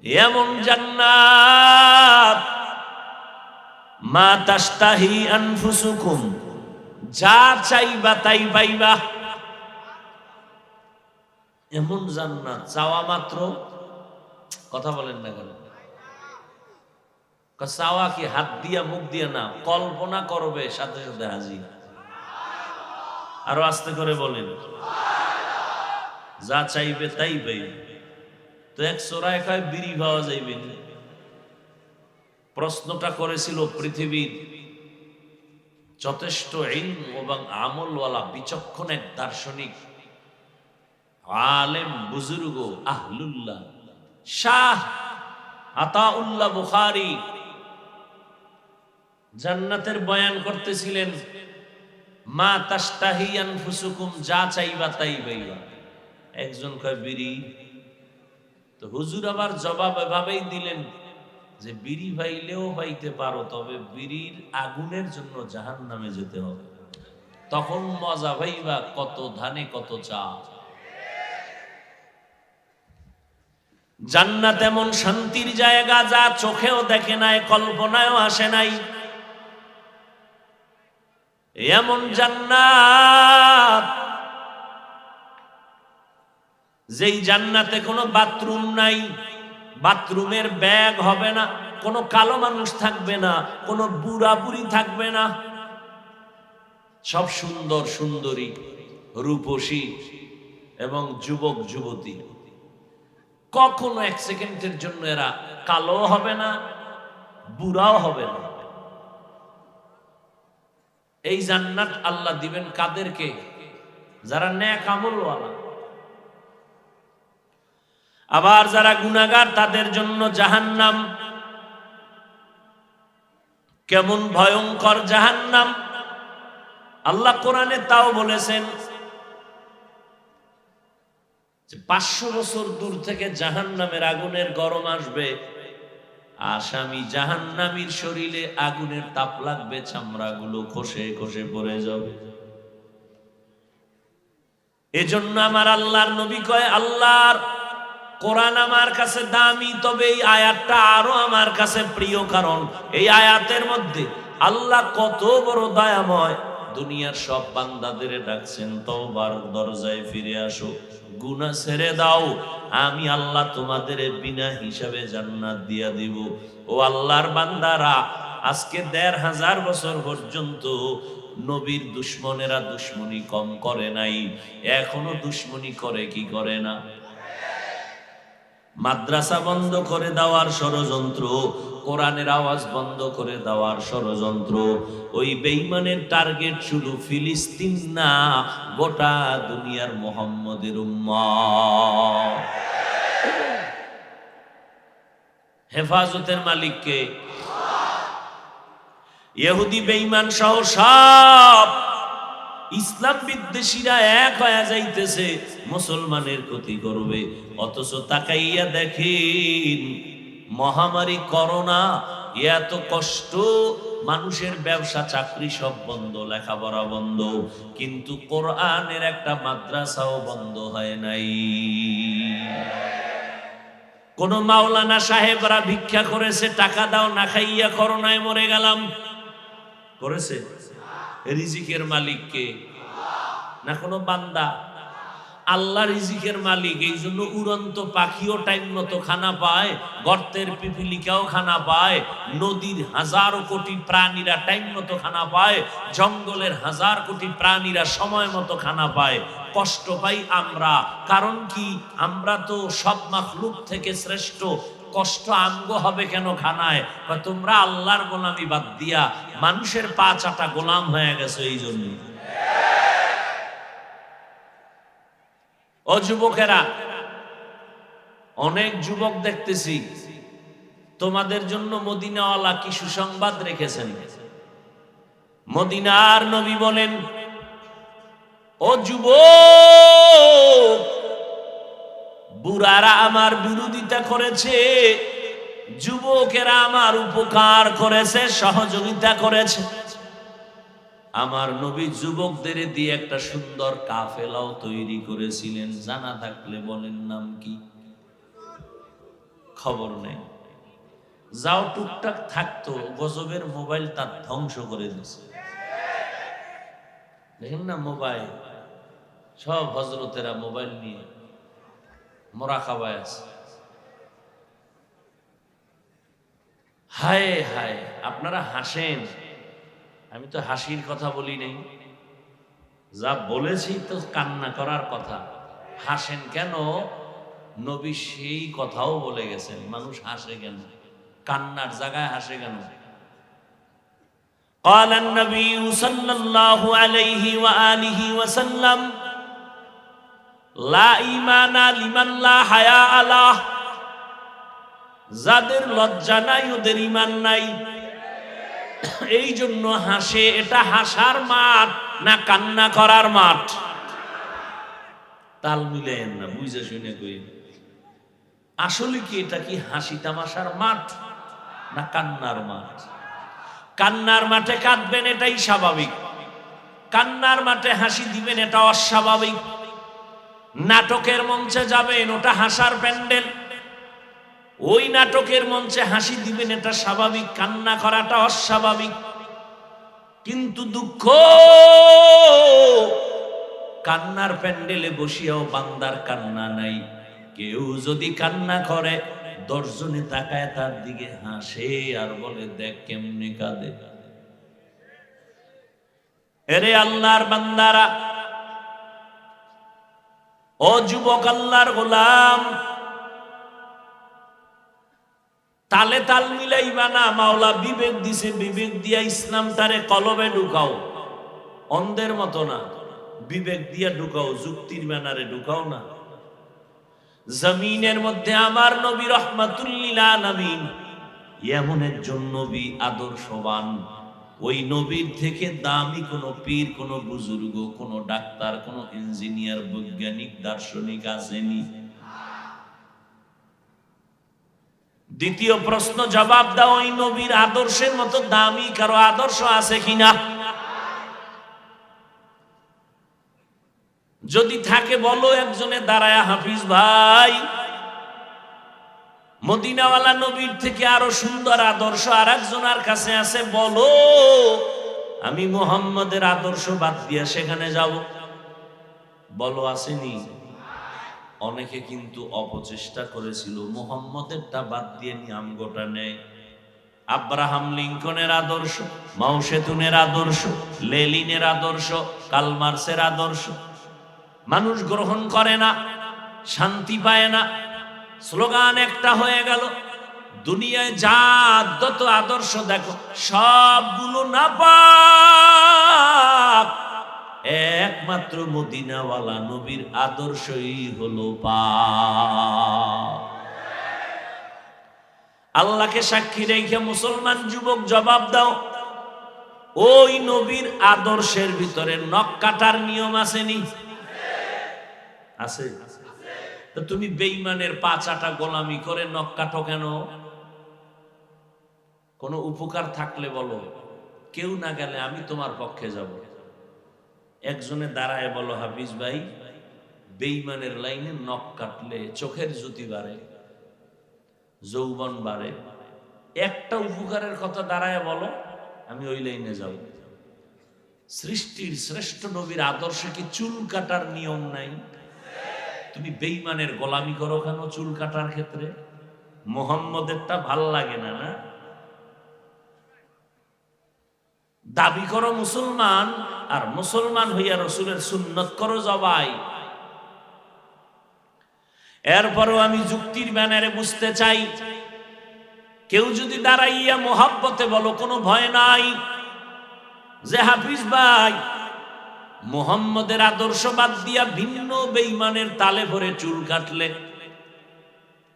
এমন জান্নাত মা তাশতাহি আনফুসুকুম, যা চাইবা তাই পাইবা। এমন জান্নাত চাওয়া মাত্র, কথা বলেন না কেন? চাওয়া কি হাত দিয়া মুখ দিয়া না, কল্পনা করবে সাথে সাথে হাজির। আরো আস্তে করে বলেন, যা চাইবে তাই পাইবে। তো এক চোরায় কয় বিড়ি পাওয়া যাইবে না। প্রশ্নটা করেছিল পৃথিবীর যথেষ্ট ইলম এবং আমলওয়ালা বিচক্ষণ এক দার্শনিক, আলেম, বুজুর্গ, আহলুল্লাহ শাহ আতাউল্লাহ বুখারী জান্নাতের বয়ান করতেছিলেন। মা তাশতাহি আনফুসুকুম, যা চাইবা তাই পাইবা। একজন কয় বিড়ি। তো হুজুর আবার জবাব এভাবেই দিলেন যে বিড়ি পাইলেও পাইতে পারো, তবে বিড়ির আগুনের জন্য জাহান্নামে যেতে হবে। তখন মজা পাইবা কত ধানে কত চা। জান্নাত এমন শান্তির জায়গা যা চোখেও দেখে নাই, কল্পনায়ও আসে নাই। এমন জান্নাত যেই জান্নাতে কোনো বাথরুম নাই, বাথরুমের ব্যাগ হবে না, কোনো কালো মানুষ থাকবে না, কোনো বুড়া বুড়ি থাকবে না, সব সুন্দর সুন্দরী, রূপসী এবং যুবক যুবতী। কখনো এক সেকেন্ডের জন্য এরা কালো হবে না, বুড়াও হবে না। এই জান্নাত আল্লাহ দিবেন কাদেরকে? যারা নেক আমলওয়ালা। আবার যারা গুনাহগার তাদের জন্য জাহান্নাম। কেমন ভয়ঙ্কর জাহান্নাম! আল্লাহ কোরআনে তাও বলেছেন যে 500 বছর দূর থেকে জাহান্নামের আগুনের গরম আসবে, আসামি জাহান্নামীর শরীরে আগুনের তাপ লাগবে, চামড়াগুলো খসে খসে পড়ে যাবে। এজন্য আমার আল্লাহর নবী কয়, আল্লাহর কোরআন আমার কাছে দামি, তবে এই আয়াতটা আরো আমার কাছে প্রিয়। কারণ এই আয়াতের মধ্যে আল্লাহ কত বড় দয়াময়, দুনিয়ার সব বান্দাদের ডাকছেন, তওবার দরজায় ফিরে আসো, গুনাহ ছেড়ে দাও, আমি আল্লাহ তোমাদের বিনা হিসাবে জান্নাত দিয়া দিব। ও আল্লাহর বান্দারা, আজকে 1500 বছর পর্যন্ত নবীর দুশমনেরা দুশমনি কম করে নাই, এখনো দুশমনি করে কি করে না? মাদ্রাসা বন্ধ করে দেওয়ার ষড়যন্ত্র, কোরআনের আওয়াজ বন্ধ করে দেওয়ার ষড়যন্ত্র। ওই বেঈমানের টার্গেট শুধু ফিলিস্তিন না, গোটা দুনিয়ার মুহাম্মদের উম্মত। হেফাজতের মালিক কে? ইহুদি বেঈমান সহ সব ইসলাম বিদ্বেষীরা এক হয়ে যাইতেছে, মুসলমানের ক্ষতি করবে। অথচ তাকাইয়া দেখেন, মহামারী করোনা, এত কষ্ট, মানুষের ব্যবসা চাকরি সব বন্ধ, লেখাপড়া বন্ধ, কিন্তু কোরআনের একটা মাদ্রাসাও বন্ধ হয় নাই। কোন মাওলানা সাহেবরা ভিক্ষা করেছে, টাকা দাও, না খাইয়া করোনায় মরে গেলাম, করেছে? রিজিকের মালিক কে? না কোনো বান্দা? আল্লাহ রিজিকের মালিক। এই জন্য উড়ন্ত পাখিও টাইম মতো খানা পায়, গর্তের পিপিলিকাও খানা পায়, নদীর 1000 কোটি প্রাণীরা টাইম মতো খানা পায়, জঙ্গলের 1000 কোটি প্রাণীরা সময় মতো খানা পায়। কষ্ট পাই আমরা, কারণ কি? আমরা তো সব মাখলুক থেকে শ্রেষ্ঠ। কষ্ট আমগো হবে কেন খানায়? তোমরা আল্লাহর গোলামি বাদ দিয়া মানুষের পা চাটা গোলাম হয়ে গেছে। এই জন্য ও যুবকেরা, অনেক যুবক দেখতেছি, তোমাদের জন্য মদিনাওয়ালা কি সুসংবাদ রেখেছেন। মদিনার নবী বলেন, ও যুবক, বুড়ারা আমার বিরোধিতা করেছে, যুবকেরা আমার উপকার করেছে, সহযোগিতা করেছে। আমার নবী যুবকদের দিয়ে একটা সুন্দর কাফেলাও তৈরি করেছিলেন, জানা থাকলে বলেন নাম কি? খবর নেই। যাও টুকটাক থাকতো, গজবের মোবাইল তার ধ্বংস করে দিচ্ছে। দেখেন না মোবাইল, সব হজরতেরা মোবাইল নিয়ে মোরাকাবায় আছে। হায় হায়, আপনারা হাসেন, আমি তো হাসির কথা বলি নাই, যা বলেছি তো কান্না করার কথা। হাসেন কেন? নবী সেই কথাও বলে গেছেন। মানুষ হাসে কেন? কান্নার জায়গায় হাসে কেন? قال النبي صلى الله عليه وآله وسلم لا إيمان لمن لا حياء له। যাদের লজ্জা নাই ওদের ঈমান নাই। এই জন্য হাসে। এটা হাসার মাঠ না কান্না করার মাঠ? তাল মিলেন না, বুঝে শুনে কই। আসলে কি এটা কি হাসি তামাশার মাঠ না কান্নার মাঠ? কান্নার মাঠে কাঁদবেন এটাই স্বাভাবিক, কান্নার মাঠে হাসি দিবেন এটা অস্বাভাবিক। নাটকের মঞ্চে যাবেন ওটা হাসার প্যান্ডেল, ওই নাটকের মঞ্চে হাসি দিবেন এটা স্বাভাবিক, কান্না করাটা অস্বাভাবিক। কিন্তু দুঃখ, কান্নার প্যান্ডেলে বসিয়াও বান্দার কান্না নাই। কেউ যদি কান্না করে 10 জনে তাকায় তার দিকে হাসে আর বলে দেখ কেমনে কাঁদে। এরে আল্লাহর বান্দারা, ও যুবক আল্লাহর গোলাম, তালে তাল মিলাইবা না। মাওলা বিবেক দিছে, বিবেক দিয়া ইসলামটারে কলবে ঢুকাও। অন্ধের মতো না, বিবেক দিয়া ঢুকাও, যুক্তির ব্যানারে ঢুকাও না। জমিনের মধ্যে আমার নবী রাহমাতুল লিল আলামিন এমন একজন নবী আদর্শবান, ওই নবীর থেকে দামি কোনো পীর, কোনো বুজুর্গ, কোনো ডাক্তার, কোনো ইঞ্জিনিয়ার, বৈজ্ঞানিক, দার্শনিক আসেনি। দ্বিতীয় প্রশ্ন জবাব দাও, ওই নবীর আদর্শের মতো দামি কারো আদর্শ আছে কিনা? যদি থাকে বলো একজনে দাঁড়ায়, হাফিজ ভাই মদিনাওয়ালা নবীর থেকে আরো সুন্দর আদর্শ আর একজনের কাছে আছে, বলো আমি মুহাম্মদের আদর্শ বাদ দিয়া সেখানে যাব। বলো আসেনি? অনেকে কিন্তু অপচেষ্টা করেছিল মুহাম্মদেরটা বাদ দিয়ে নিয়ামগোটা নেয়। আব্রাহাম লিঙ্কনের আদর্শ, মাও সেতুনের আদর্শ, লেনিনের আদর্শ, কার্ল মার্ক্সের আদর্শ মানুষ গ্রহণ করে না, শান্তি পায় না। স্লোগান একটা হয়ে গেল। দুনিয়ায় যা যত আদর্শ দেখো সবগুলো নাপাক, একমাত্র মদিনাওয়ালা নবীর আদর্শই হলো পাক। আল্লাহকে সাক্ষী রেখে মুসলমান যুবক জবাব দাও, ওই নবীর আদর্শের ভিতরে নখ কাটার নিয়ম আসেনি? আছে। তো তুমি বেঈমানের পাঁচাটা গোলামি করে নখ কাটো কেন? কোনো উপকার থাকলে বলো, কেউ না গেলে আমি তোমার পক্ষে যাব। একজনে দাঁড়ায় বলো, হাফিজ ভাই বেঈমানের লাইনে নখ কাটলে চোখের জ্যোতি বাড়ে, যৌবন বাড়ে। একটা উপকারের কথা দাঁড়ায় বলো, আমি ওই লাইনে যাব। সৃষ্টির শ্রেষ্ঠ নবীর আদর্শে কি চুল কাটার নিয়ম নাই? তুমি বেঈমানের গোলামি করো কেন চুল কাটার ক্ষেত্রে? মুহাম্মদেরটা ভাল লাগে না? না দাবি করো মুসলমান, আর মুসলমান হইয়া রসুলের সুন্নত করো জবাই। এরপরও আমি যুক্তির ব্যানারে বুঝতে চাই, কেউ যদি দাঁড়াইয়া মোহাব্বতে বলো, কোনো ভয় নাই, যে হাফিজ ভাই মুহাম্মদের আদর্শ বাদ দিয়া ভিন্ন বেঈমানের তালে ভরে চুল কাটলে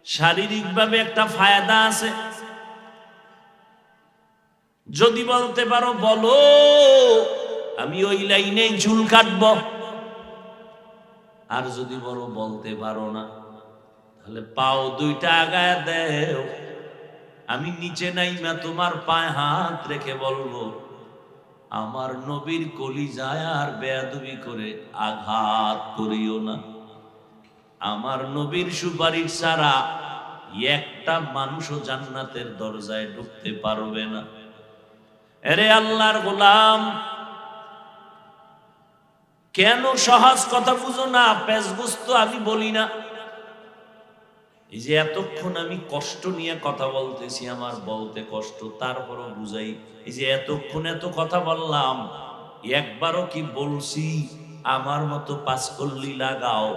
শারীরিকভাবে একটা ফায়দা আছে। যদি বলতে পারো বলো, আমি ওই লাইনে চুল কাটবো। আর যদি বলো বলতে পারো না, তাহলে পাও দুইটা আগায় দেও, আমি নিচে নাইমা তোমার পায়ে হাত রেখে বলবো, আমার নবীর কলিজায় আর বেয়াদবি করে আঘাত করিও না। আমার নবীর সুপারিশ ছাড়া এক একটা মানুষও জান্নাতের দরজায় ঢুকতে পারবে না। আরে আল্লাহর গোলাম, কেন সহজ কথা বুঝো না? পেশগুস্ত আমি বলি না। এই যে এতক্ষণ আমি কষ্ট নিয়ে কথা বলতেছি, আমার বলতে কষ্ট, তারপরও বুঝাই। এই যে এতক্ষণ এত কথা বললাম, একবারও কি বলছি আমার মতো পাঁচকল্লি লাগাও,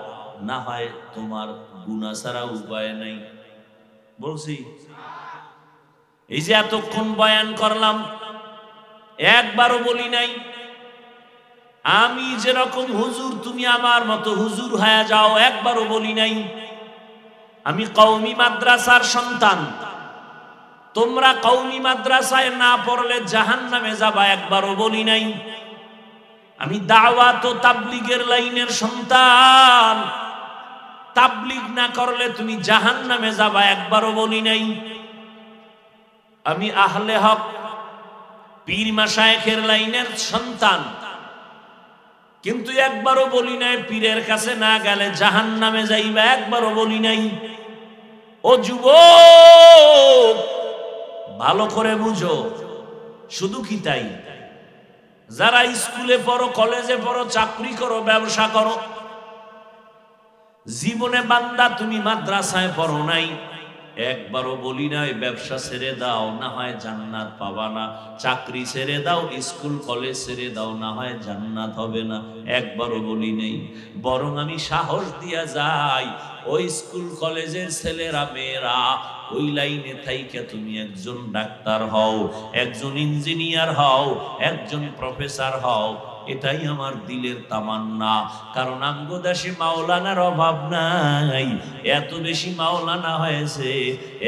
না হয় তোমার গুনাহ ছাড়া উপায় নাই? বলছি? এই যে এতক্ষণ বয়ান করলাম, একবারও বলি নাই আমি যেরকম হুজুর তুমি আমার মতো হুজুর হয়ে যাও, একবারও বলি নাই। আমি কওমি মাদ্রাসার সন্তান, তোমরা কওমি মাদ্রাসায় না পড়লে জাহান্নামে যাবা, একবারও বলি নাই। আমি দাওয়াত ও তাবলীগের লাইনের সন্তান, তাবলীগ না করলে তুমি জাহান্নামে যাবা, একবারও বলি নাই। আমি আহলে হক পীর মাশায়েখের লাইনের সন্তান, কিন্তু একবারও বলি নাই পীরের কাছে না গেলে জাহান্নামে যাইবা, একবারও বলি নাই। ও যুবক, ভালো করে বুঝো, শুধু কি তাই? যারা স্কুলে পড়ো, কলেজে পড়ো, চাকরি করো, ব্যবসা করো, জীবনে বান্দা তুমি মাদ্রাসায় পড়ো নাই, একবারও বলি নাই ব্যবসা ছেড়ে দাও, না হয় জান্নাত পাবা না। চাকরি ছেড়ে দাও, স্কুল কলেজ ছেড়ে দাও, না হয় জান্নাত হবে না, একবারও বলি নাই। বরং আমি সাহস দিয়া যাই, ওই স্কুল কলেজের ছেলেরা মেয়েরা ওই লাইনে থাইকে তুমি একজন ডাক্তার হও, একজন ইঞ্জিনিয়ার হও, একজন প্রফেসর হও, এটাই আমার দিলের তামান্না। কারণ আমগো দেশে মাওলানার অভাব নাই, এত বেশি মাওলানা হয়েছে,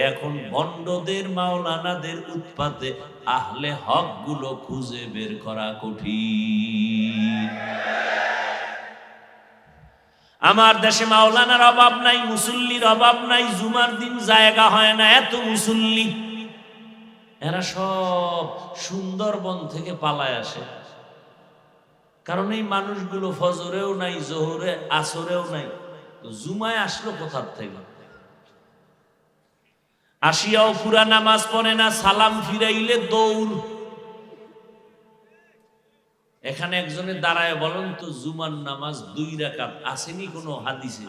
এখন ভণ্ডদের মাওলানাদের উৎপাতে আহলে হক গুলো খুঁজে বের করা কঠিন। আমার দেশে মাওলানার অভাব নাই, মুসল্লির অভাব নাই, জুমার দিন জায়গা হয় না, এত মুসল্লি। এরা সব সুন্দরবন থেকে পালায় আসে, কারণ এই মানুষগুলো ফজরেও নাই, জোহরে আসরেও নাই, তো জুমায় আসলো কোথার থেকে? আসিয়াও পুরা নামাজ পড়ে না, সালাম ফিরাইলে দৌড়। এখানে একজনে দাঁড়ায় বলেন তো, জুমার নামাজ 2 রাকাত আসেনি কোনো হাদিসে?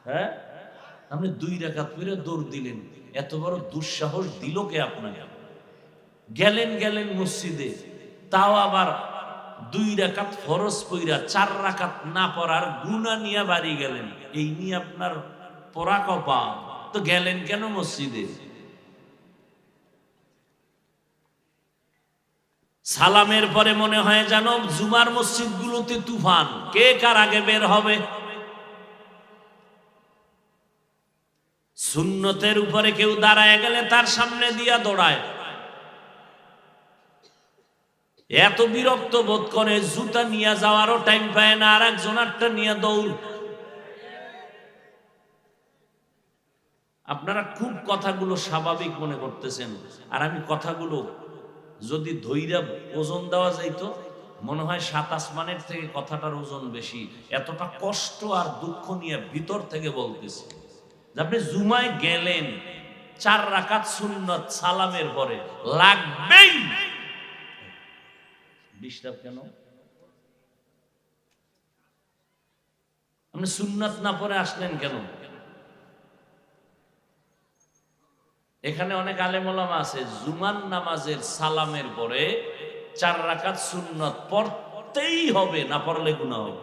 হ্যাঁ, আপনি 2 রাকাত পড়ে দৌড় দিলেন, এত বড় দুঃসাহস দিল কে আপনাকে? গেলেন মসজিদে, তাও আবার 2 রাকাত ফরজ পইরা 4 রাকাত না পড়ার গুনাহ নিয়ে বাড়ি গেলেন। এই নিয়ে আপনার পড়া কপাল, তো গেলেন কেন মসজিদে? সালামের পরে মনে হয় জানো জুমার মসজিদগুলোতে তুফান, কে কার আগে বের হবে। সুন্নতের উপরে কেউ দাঁড়ায় গেলে তার সামনে দিয়া দৌড়ায়, এত বিরক্ত বোধ করে, জুতা নিয়ে যাওয়ারও টাইম পায় না, আর একজনারটা নিয়ে দৌড়। আপনারা খুব কথাগুলো স্বাভাবিক মনে করতেছেন, আর আমি কথাগুলো যদি ধৈর্য ওজন দেওয়া যাইতো, মনে হয় 7 আসমানের থেকে কথাটার ওজন বেশি। এতটা কষ্ট আর দুঃখ নিয়ে ভিতর থেকে বলতেছি। আপনি জুমায় গেলেন, 4 রাকাত সুন্নত সালামের পরে লাগবেই, ডিস্টার্ব কেন? আপনি সুন্নাত না পড়ে আসলেন কেন? এখানে অনেক আলেম ওলামা আছে, জুমার নামাজের সালামের পরে 4 রাকাত সুন্নত পড়তেই হবে, না পড়লে গুনাহ হবে।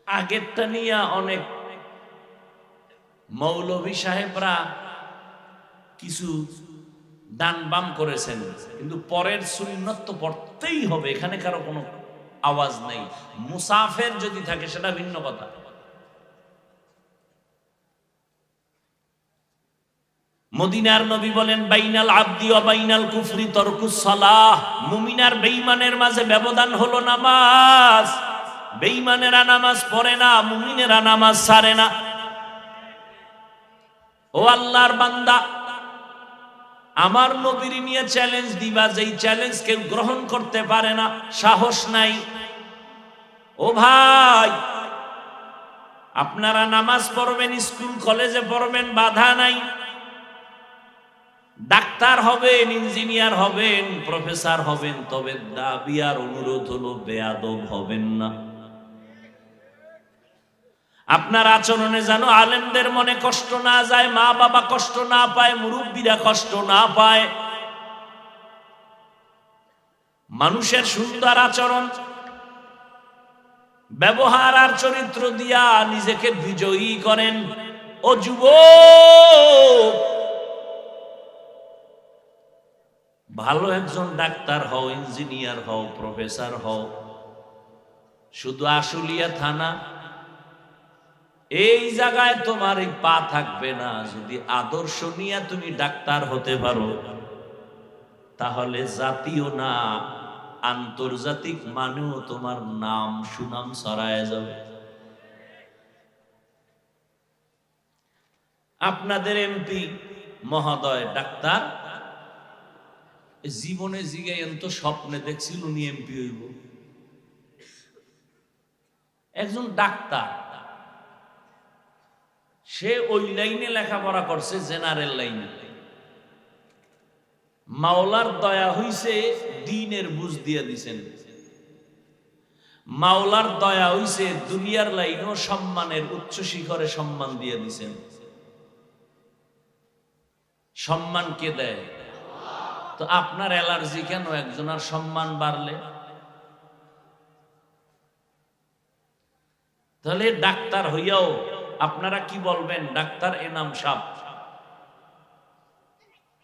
আগেরটা নিয়ে অনেক মৌলভী সাহেবরা কিছু ডান বাম করেছেন, কিন্তু পরের সুন্নত তো পড়তেই হবে, এখানে কারো কোনো আওয়াজ নেই। মুসাফির যদি থাকে সেটা ভিন্ন কথা। মদিনার নবী বলেন, বাইনাল আবদি ওয়া বাইনাল কুফরি তারকুস সালাহ। মুমিন আর বেঈমানের মাঝে ব্যবধান হলো নামাজ। বেঈমানেরা নামাজ পড়ে না, মুমিনেরা নামাজ ছাড়ে না। ও আল্লাহর বান্দা, আমার নবীর নিয়ে চ্যালেঞ্জ দিবা, যেই চ্যালেঞ্জ কেউ গ্রহণ করতে পারে না, সাহস নাই। ও ভাই, আপনারা নামাজ পড়বেন, স্কুল কলেজে পড়বেন, বাধা নাই। ডাক্তার হবেন, ইঞ্জিনিয়ার হবেন, প্রফেসর হবেন, তবে দাবি আর অনুরোধ হলো বেয়াদব হবেন না। আপনার আচরণে যেন আলেমদের মনে কষ্ট না যায়, মা বাবা কষ্ট না পায়, মুরব্বীরা কষ্ট না পায়। মানুষের সুন্দর আচরণ, ব্যবহার আর চরিত্র দিয়া নিজেকে বিজয়ী করেন। ও যুবক, ভালো একজন ডাক্তার হও, ইঞ্জিনিয়ার হও, প্রফেসর হও। শুধু আশুলিয়া থানা এই জায়গায় তোমার এই পা থাকবে না। যদি আদর্শ নিয়ে তুমি ডাক্তার হতে পারো, তাহলে জাতীয় না আন্তর্জাতিক মানেও তোমার নাম সুনাম ছড়ায় যাবে। আপনাদের এমপি মহোদয় ডাক্তার, জীবনে জিগাইন তো স্বপ্নে দেখছিল উনি এমপি হইব। একজন ডাক্তার, সে ওই লাইনে লেখাপড়া করছে, জেনারেল লাইনে। মাওলার দয়া হইছে, দ্বীনের বুঝ দিয়ে দিছেন। মাওলার দয়া হইছে, দুনিয়ার লাইনেও সম্মানের উচ্চ শিখরে সম্মান দিয়ে দিছেন। সম্মান কে দেয়? তো আপনার অ্যালার্জি কেন একজনের সম্মান বাড়লে? তাহলে ডাক্তার হইয়াও আপনারা কি বলবেন? ডাক্তার এনাম সাহেব,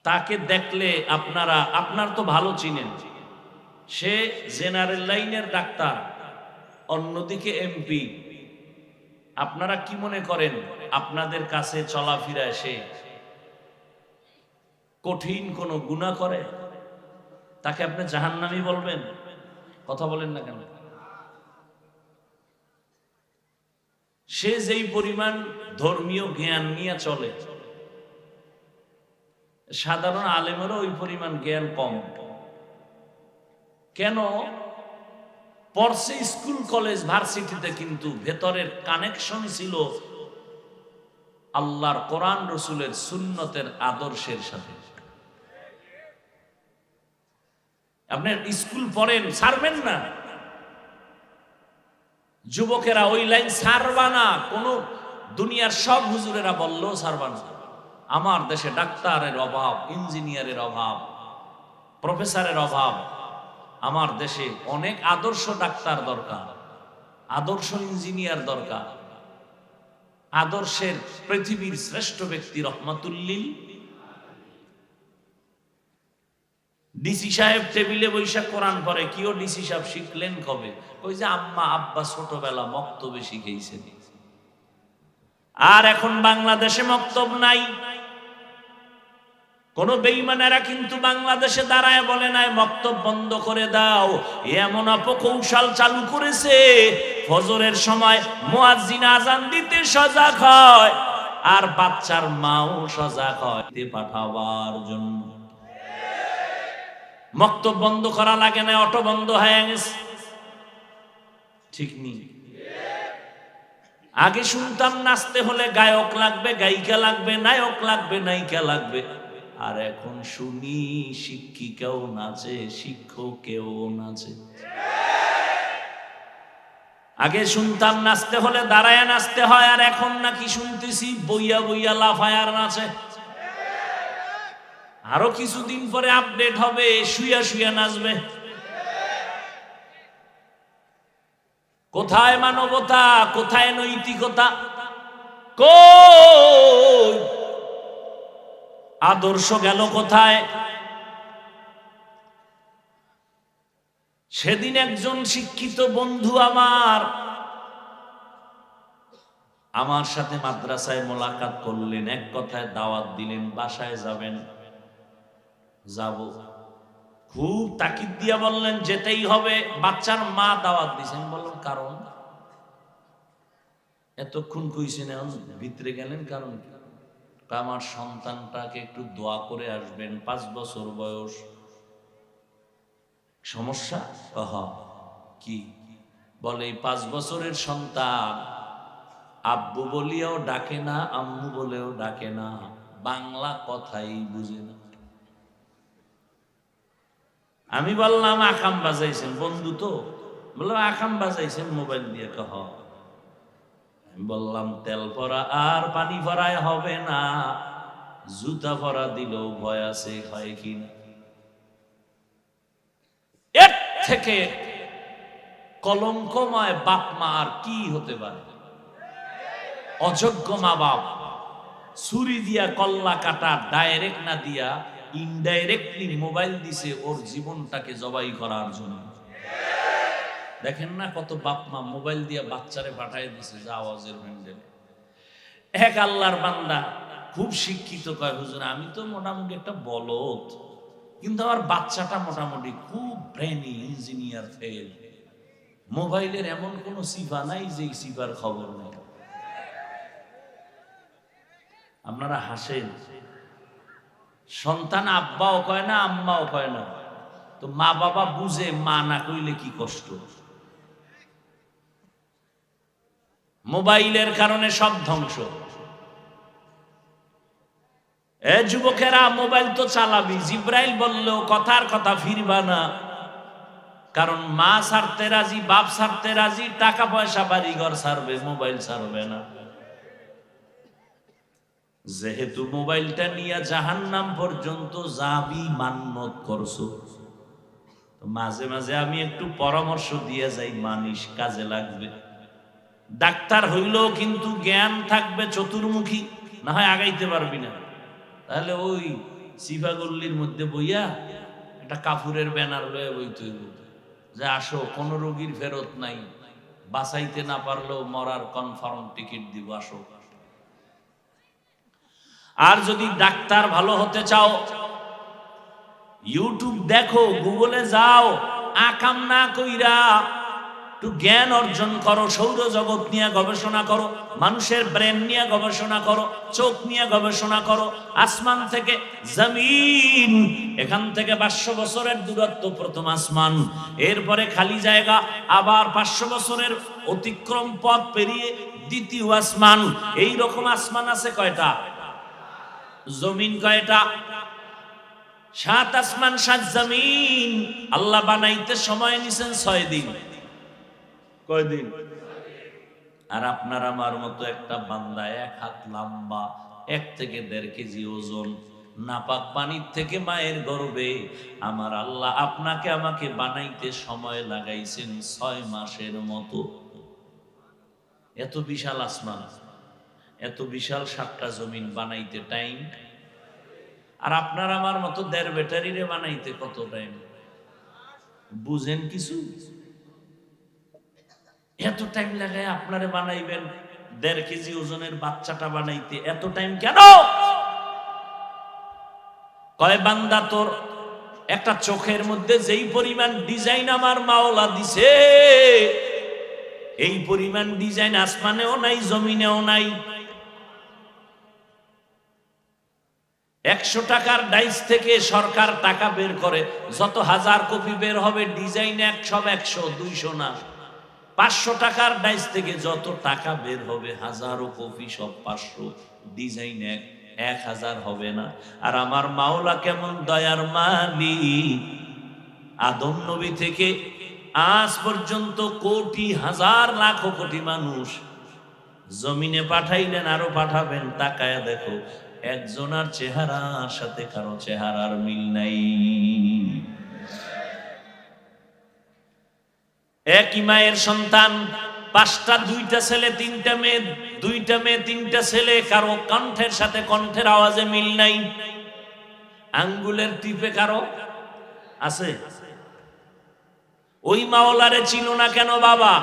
তাকে দেখলে আপনারা, আপনার তো ভালো চিনেন, সে জেনারেল লাইনের ডাক্তার, অন্যদিকে এমপি। আপনারা কি মনে করেন আপনাদের কাছে চলাফেরায় সে কঠিন কোনো গুনাহ করে? তাকে আপনি জাহান্নামী বলবেন? কথা বলেন না কেন? সে যেই পরিমাণ ধর্মীয় জ্ঞান নিয়ে চলে, সাধারণ আলেমেরও ওই পরিমাণ জ্ঞান কম। কেন? পড়ছে স্কুল কলেজ ভার্সিটিতে, কিন্তু ভেতরের কানেকশন ছিল আল্লাহর কোরআন রসুলের সুন্নতের আদর্শের সাথে। আপনার স্কুল পড়েন, ছাড়বেন না। যুবকেরা ওই লাইন ছাড়বা না। কোন দুনিয়ার সব হুজুরেরা বললেও ছাড়বা না। আমার দেশে ডাক্তারের অভাব, ইঞ্জিনিয়ারের অভাব, প্রফেসরের অভাব। আমার দেশে অনেক আদর্শ ডাক্তার দরকার, আদর্শ ইঞ্জিনিয়ার দরকার, আদর্শের পৃথিবীর শ্রেষ্ঠ ব্যক্তি রহমাতুল্লিল। ডিসি সাহেব টেবিলে বৈশাখ কোরআন পড়ে। কিও ডিসি সাহেব শিখলেন কবে? ওই যে আম্মা আব্বা ছোটবেলা মক্তবে শিখেছে। আর এখন বাংলাদেশে মক্তব নাই। কোন বেঈমানেরা কিন্তু বাংলাদেশে দাঁড়ায় বলে নাই মক্তব বন্ধ করে দাও। এমন অপকৌশল চালু করেছে, ফজরের সময় মুয়াজ্জিন আযান দিতে সজাগ হয়, আর বাচ্চার মাও সজাগ হয় পাঠাবার জন্য। মক্তব বন্ধ করা লাগে না, অটো বন্ধ হয়ে গেছে। ঠিক নেই? আগে শুনতাম নাচতে হলে গায়ক লাগবে, গায়িকা লাগবে, নায়ক লাগবে, নায়িকা লাগবে। আর এখন শুনি শিক্ষিকাও নাচে, শিক্ষকেও নাচে। আগে শুনতাম নাচতে হলে দাঁড়ায় নাচতে হয়, আর এখন নাকি শুনতেছি বইয়া বইয়া লাফায় আর নাচে। আরো কিছুদিন পরে আপডেট হবে, শুয়া শুয়া নাচবে। কোথায় মানবতা? কোথায় নৈতিকতা? কই আদর্শ গেল কোথায়? সেদিন একজন শিক্ষিত বন্ধু আমার সাথে মাদ্রাসায় মোলাকাত করলেন, এক কথায় দাওয়াত দিলেন, বাসায় যাবেন। যাব। খুব তাকিদ দিয়া বললেন যেতেই হবে। বাচ্চার মা দাওয়াত দিয়েছেন। বললাম কারণ? এতক্ষণ কইছেন, এখন ভিতরে গেলেন কারণ কি? আমার সন্তানটাকে একটু দোয়া করে আসবেন, 5 বছর বয়স। সমস্যা? কি? বলে এই 5 বছরের সন্তান আব্বু বলিয়াও ডাকে না, আম্মু বলেও ডাকে না, বাংলা কথাই বুঝে না। আমি বললাম আকাম বাজাইছেন, বন্ধু তো বললাম আকাম বাজাইছেন মোবাইল দিয়ে, কহ। আমি বললাম তেল ভরা আর পানি ভরায় হবে না, জুতা ভরা দিলেও ভয় আছে, হয় কিনা। এর থেকে কলঙ্কময় বাপ মা আর কি হতে পারে? অযোগ্য মা বাপ, ছুরি দিয়া কল্লা কাটা, ডাইরেক্ট না দিয়া ইনডাইরেক্টলি মোবাইল দিছে ওর জীবনটাকে জবাই করার জন্য। দেখেন না কত বাপ মা মোবাইল দিয়া বাচ্চারে পাঠায় দিছে জাওয়াজের প্যান্ডেলে। এক আল্লাহর বান্দা খুব শিক্ষিত, কয় হুজুর আমি তো মোটামুটি একটা বলদ, কিন্তু আমার বাচ্চাটা মোটামুটি খুব ব্রেনি, ইঞ্জিনিয়ার ফেল। মোবাইলের এমন কোন সিফা নাই যে সিফার খবর নেই। আপনারা হাসেন, সন্তান আব্বাও কয় না, আম্মাও কয় না, তো মা বাবা বুঝে মা না কইলে কি কষ্ট। মোবাইলের কারণে সব ধ্বংস। এ যুবকেরা, মোবাইল তো চালাবি, জিব্রাইল বললেও কথার কথা ফিরবা না, কারণ মা ছাড়তে রাজি, বাপ ছাড়তে রাজি, টাকা পয়সা বাড়ি ঘর ছাড়বে, মোবাইল ছাড়বে না। যেহেতু মোবাইলটা নিয়ে জাহান্নাম পর্যন্ত যাবি মান্যত করছো, মাঝে মাঝে আমি একটু পরামর্শ দিয়ে যাই, মানিস কাজে লাগবে। ডাক্তার হইলেও কিন্তু জ্ঞান থাকবে চতুর্মুখী, না হয় আগাইতে পারবি না। তাহলে ওই সিফাগল্লির মধ্যে বইয়া একটা কাপুরের ব্যানার লয়ে বইতে হইব যে আসো, কোন রোগীর ফেরত নাই, বাঁচাইতে না পারলেও মরার কনফার্ম টিকিট দিব, আসো। আর যদি ডাক্তার ভালো হতে চাও, ইউটিউব দেখো, গুগলে যাও, আকাম না কইরা একটু জ্ঞান অর্জন করো, সৌরজগৎ নিয়ে গবেষণা করো, মানুষের ব্রেন নিয়ে গবেষণা করো, চোখ নিয়ে গবেষণা করো। আসমান থেকে জমিন, এখান থেকে 500 বছরের দূরত্ব প্রথম আসমান, এরপরে খালি জায়গা, আবার 500 বছরের অতিক্রম পথ পেরিয়ে দ্বিতীয় আসমান। এই রকম আসমান আছে কয়টা? জমিন কয়টা? 7 আসমান 7 জমিন। আল্লাহ বানাইতে সময় নিছেন 6 দিন। কয়দিন? আর আপনার আমার মতো একটা বান্দা 1 হাত লম্বা, 1 থেকে 1.5 কেজি ওজন, নাপাক পানির থেকে মায়ের গর্ভে আমার আল্লাহ আপনাকে আমাকে বানাইতে সময় লাগাইছেন 6 মাসের মতো। এত বিশাল আসমান, এত বিশাল 7টা জমিন বানাইতে টাইম, আর আপনার আমার মতো 1.5 ব্যাটারিরে বানাইতে কত টাইম? বুঝেন কিছু? এত টাইম লাগায় আপনারে বানাইবেন, 1.5 কেজি ওজনের বাচ্চাটা বানাইতে এত টাইম কেন? কয় বান্দা, তোর একটা চোখের মধ্যে যেই পরিমাণ ডিজাইন আমার মাওলা দিছে, এই পরিমাণ ডিজাইন আসমানেও নাই, জমিনেও নাই। 100 টাকার ডাইস থেকে সরকার টাকা বের করে, যত 1000 কপি বের হবে ডিজাইন 100, 200 না। 500 টাকার ডাইস থেকে যত টাকা বের হবে, 1000 কপি সব 500, ডিজাইন 1000 হবে না। আর আমার মাওলা কেমন দয়ার মালিক, আদম নবী থেকে আজ পর্যন্ত কোটি, হাজার, লাখ, কোটি মানুষ জমিনে পাঠাইলেন, আরো পাঠাবেন। তাকায়া দেখো, একজনের চেহারার সাথে কারো চেহারার মিল নাই। একই মায়ের সন্তান, 5টা, 2টা ছেলে, 3টা মেয়ে, 2টা মেয়ে, 3টা ছেলে, কারো কণ্ঠের সাথে কণ্ঠের আওয়াজে মিল নাই। আঙ্গুলের টিপে কারো আছে। ওই মাওলারে ছিল না কেন বাবা?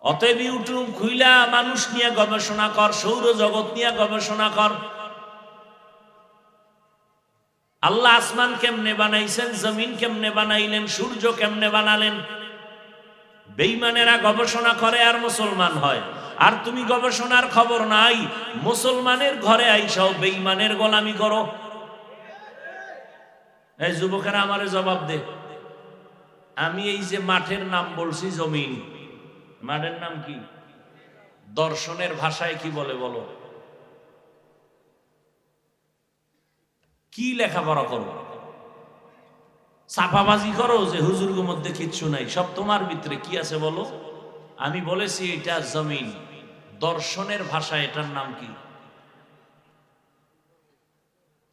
অতএব ইউটিউব খুইলা মানুষ নিয়ে গবেষণা কর, সৌরজগৎ নিয়ে গবেষণা কর। আল্লাহ আসমান কেমনে বানাইছেন, জমিন কেমনে বানাইলেন, সূর্য কেমনে বানালেন, বেঈমানেরা গবেষণা করে আর মুসলমান হয়। আর তুমি গবেষণার খবর নাই, মুসলমানের ঘরে আইসাও বেঈমানের গোলামি করো। এই যুবকেরা আমারে জবাব দে, আমি এই যে মাঠের নাম বলছি জমিন, মাঠের নাম কি? দর্শনের ভাষায় কি বলে বলো? কি লেখাপড়া করো? চাপাবাজি করো যে হুজুরগো মধ্যে কিচ্ছু নাই, সব তোমার ভিতরে কি আছে বলো? আমি বলেছি এটা জমিন, দর্শনের ভাষা এটার নাম কি?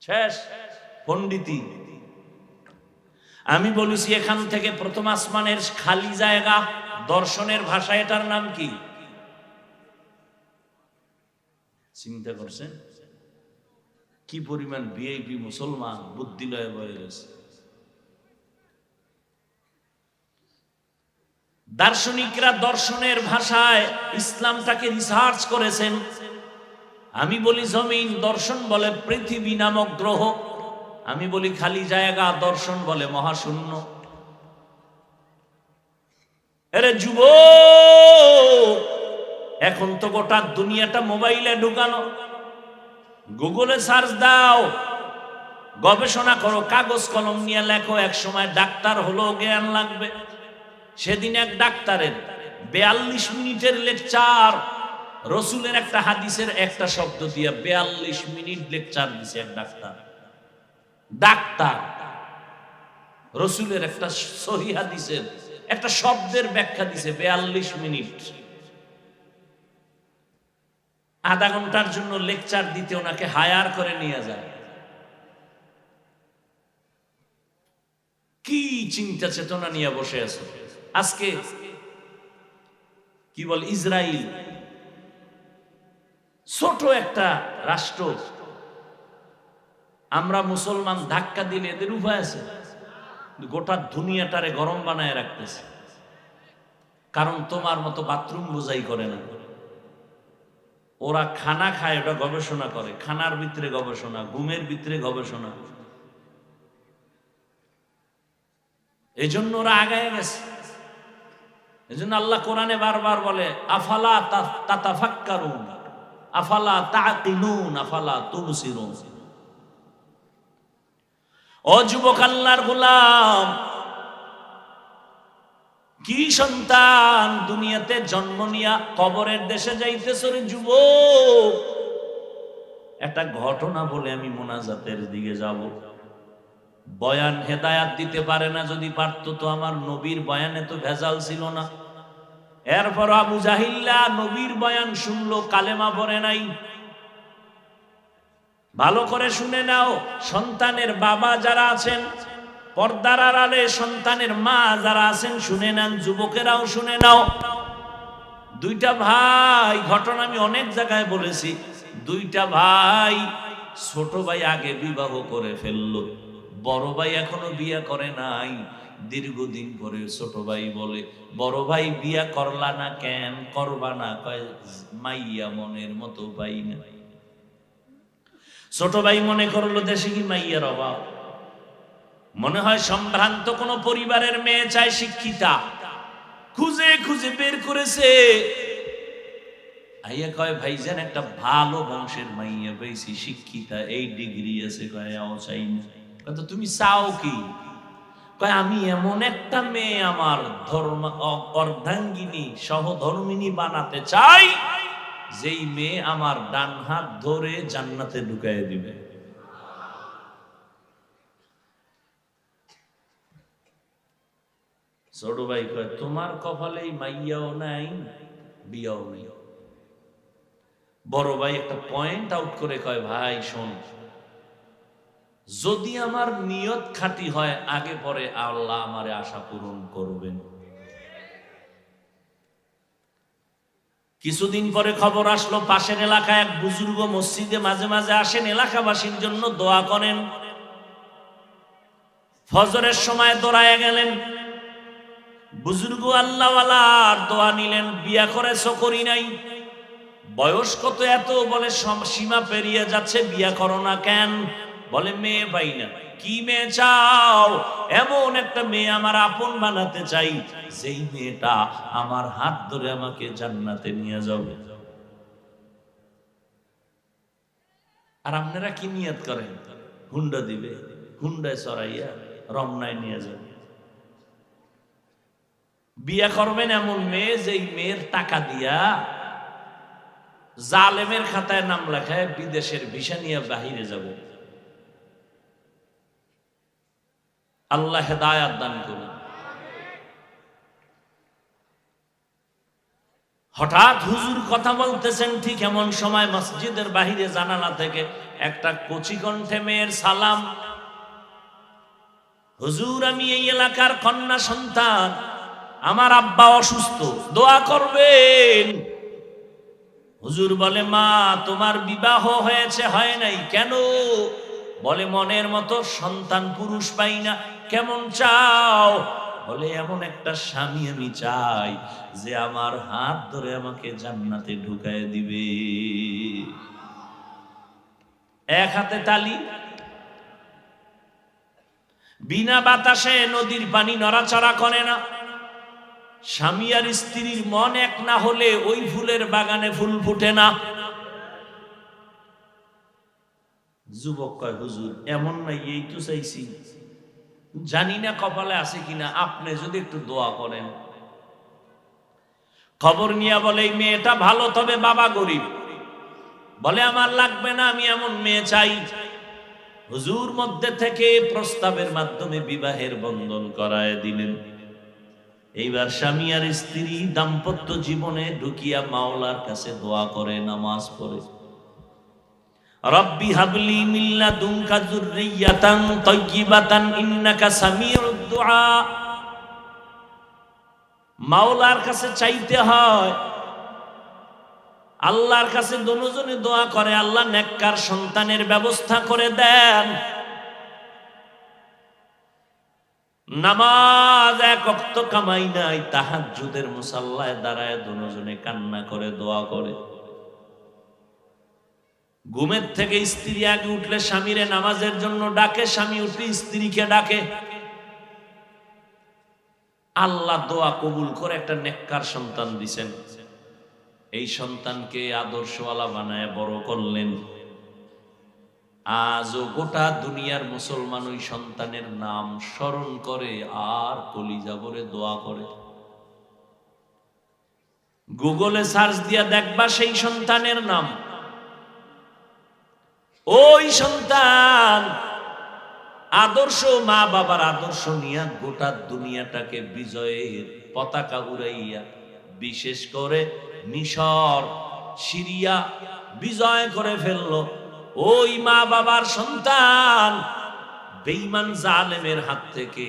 শেষ পণ্ডিতি। আমি বলেছি এখান থেকে প্রথম আসমানের খালি জায়গা, দর্শনের ভাষা এটার নাম কি? চিন্তা করছেন কি পরিমাণ ভিআইপি মুসলমান বুদ্ধিলয় হয়ে গেছে। দার্শনিকরা দর্শনের ভাষায় ইসলামটাকে রিসার্চ করেছেন। আমি বলি জমিন, দর্শন বলে পৃথিবী নামক গ্রহ। আমি বলি খালি জায়গা, দর্শন বলে মহাশূন্য। আরে যুবক, এখন তো গোটা দুনিয়াটা মোবাইলে ঢুকানো। গুগলে সার্চ দাও, গবেষণা করো, কাগজ কলম নিয়ে লেখো। এক সময় ডাক্তার হলো জ্ঞান লাগবে। সেদিন এক ডাক্তারের 42 মিনিটের লেকচার, রসুলের একটা হাদিসের একটা শব্দ দিয়ে 42 মিনিট লেকচার দিছে এক ডাক্তার। ডাক্তার রসুলের একটা সহিহ হাদিসের একটা শব্দের ব্যাখ্যা দিছে 42 মিনিট। আধা ঘন্টার জন্য লেকচার দিতে ওনাকে হায়ার করে নিয়ে যায়। কি চিন্তা চেতনা নিয়ে বসে আছে। আজকে কি বল, ইসরায়েল ছোট একটা রাষ্ট্র, আমরা মুসলমান ধাক্কা দিলে এদের উপায় আছে? গোটা দুনিয়াটারে গরম বানায় রাখতেছে। কারণ তোমার মতো বাথরুম বোঝাই করে না। ওরা খানা খায়, ওটা গবেষণা করে, খানার ভিতরে গবেষণা, ঘুমের ভিতরে গবেষণা। এজন্য ওরা আগায় গেছে। এজন্য আল্লাহ কোরআনে বারবার বলে আফালা তাতাফাক্কারুন আফালা তাকিলুন আফালা তুবসিরুন। ও যুবক আল্লাহর গোলাম, কি সন্তান দুনিয়াতে জন্ম নিয়া কবরের দেশে যাইতেছ রে যুবক। একটা ঘটনা বলে আমি মোনাজাতের দিকে যাব। বয়ান হেদায়াত দিতে পারে না, যদি পারতো তো আমার নবীর বয়ানে তো ভেজাল ছিল না। এরপর আবু জাহিল্লা নবীর বয়ান শুনলো, কালেমা পড়ে নাই। ভালো করে শুনে নাও, সন্তানের বাবা যারা আছেন, পর্দার আড়ালে সন্তানের মা যারা আছেন শুনে নেন, যুবকেরাও শুনে নাও। দুইটা ভাই, ঘটনা আমি অনেক জায়গায় বলেছি। দুইটা ভাই, ছোট ভাই আগে বিবাহ করে ফেললো, বড় ভাই এখনো বিয়ে করে নাই। দীর্ঘদিন পরে ছোট ভাই বলে, বড় ভাই বিয়া করলা না কেন? করবা না? কয় মাইয়া মনের মতো পাই না। ছোট ভাই মনে করলো দেশে কি মাইয়ার অভাব, মনে হয় সম্ভ্রান্ত কোন পরিবারের মেয়ে চায় শিক্ষিতা। খুঁজে খুঁজে বের করেছে। আইয়া কয় ভাইজান একটা ভালো বংশের মাইয়া পেয়েছি, শিক্ষিতা, এই ডিগ্রি আছে। কয় আও চাই না। কয় তো তুমি চাও কি? কয় আমি এমন একটা মেয়ে আমার ধর্ম অর্ধাঙ্গিনী সহধর্মিনী বানাতে চাই, যেই মেয়ে আমার ডান হাত ধরে জান্নাতে ঢুকাই দিবে। ছোট ভাই কয় তোমার কপালেই মাইয়াও নাই, বিয়াও নাই। বড় ভাই একটা পয়েন্ট আউট করে কয় ভাই শোন, যদি আমার নিয়ত খাঁটি হয় আগে পরে আল্লাহ আমারে আশা পূরণ করবেন। কিছুদিন পরে খবর আসলো, পাশের এলাকায় এক বুজুর্গ মসজিদে মাঝে মাঝে আসেন, এলাকাবাসীর জন্য দোয়া করেন। ফজরের সময় দৌড়ায় গেলেন, বুজুর্গ আল্লাহওয়ালার দোয়া নিলেন। বিয়া করেছো? করি নাই। বয়স কত? এত। বলে সীমা পেরিয়ে যাচ্ছে, বিয়া করো না কেন? বলে মেয়ে পাই না। কি মেয়ে চাও? এমন একটা মেয়ে আমার আপন বানাতে চাই, যেই মেয়েটা আমার হাত ধরে আমাকে জান্নাতে নিয়ে যাবে। আর আপনারা কি নিয়ত করেন? হুন্ডা দিবে, হুন্ডায় চড়াইয়া রমনায় নিয়ে যাবে। বিয়া করবেন এমন মেয়ে, যেই মেয়ের টাকা দিয়া জালেমের খাতায় নাম লেখায় বিদেশের ভিসা নিয়ে বাহিরে যাবে। আল্লাহ হেদায়াত দান করুন। হঠাৎ হুজুর কথা বলতেছেন, ঠিক এমন সময় মসজিদের বাহিরে জানালা থেকে একটা কচি কণ্ঠে মেয়ের সালাম, হুজুর আমি এই এলাকার কন্যা সন্তান, আমার আব্বা অসুস্থ, দোয়া করবেন। হুজুর বলে, মা তোমার বিবাহ হয়েছে? হয় নাই। কেন? বলে, মনের মতো সন্তান পুরুষ পাই না। কেমন চাও? বলে, এমন একটা স্বামী আমি চাই যে আমার হাত ধরে আমাকে জান্নাতে ঢুকায় দিবে। এক হাতে তালি। বিনা বাতাসে নদীর পানি নড়াচড়া করে না। স্বামী আর স্ত্রীর মন এক না হলে ওই ফুলের বাগানে ফুল ফুটে না। যুবক কয়, হুজুর এমন নাই, এই তো চাইছি, জানি না কপালে আছে কিনা, আপনি যদি একটু দোয়া করেন। খবর নিয়ে বলে, এই মেয়েটা ভালো, তবে বাবা গরিব। বলে, আমার লাগবে না, আমি এমন মেয়ে চাই। হুজুর মধ্যে থেকে প্রস্তাবের মাধ্যমে বিবাহের বন্ধন করায় দিলেন। এইবার স্বামী আর স্ত্রী দাম্পত্য জীবনে ঢুকিয়া মাওলার কাছে দোয়া করে, নামাজ পড়ে, রব্বি হাবলি মিন লাদুনকা যুররিয়াতান তাইয়্যিবাতান ইন্নাকা সামিউদ দুআ। মাওলার কাছে চাইতে হয়, আল্লাহর কাছে দুজনে দোয়া করে, আল্লাহ নেককার সন্তানের ব্যবস্থা করে দেন। নামাজ এক ওয়াক্ত কামাই নাই, তাহাজ্জুদের মুসাল্লায় দাঁড়ায় দুজনে কান্না করে দোয়া করে। ঘুমের থেকে স্ত্রী আগে উঠলে স্বামীরে নামাজের জন্য ডাকে, স্বামী উঠলে স্ত্রীকে ডাকে। আল্লাহ দোয়া কবুল করে একটা নেককার সন্তান দিছেন। এই সন্তানকে আদর্শওয়ালা বানায় বড় করলেন। আজও গোটা দুনিয়ার মুসলমান ওই সন্তানের নাম স্মরণ করে আর কলিজা ভরে দোয়া করে। গুগলে সার্চ দিয়া দেখবা সেই সন্তানের নাম। ওই সন্তান আদর্শ মা বাবার আদর্শ নিয়ে গোটা দুনিয়াটাকে বিজয়ের পতাকা উড়াইয়া, বিশেষ করে মিশর, সিরিয়া বিজয় করে ফেললো। ওই মা বাবার সন্তান বেঈমান জালেমের হাত থেকে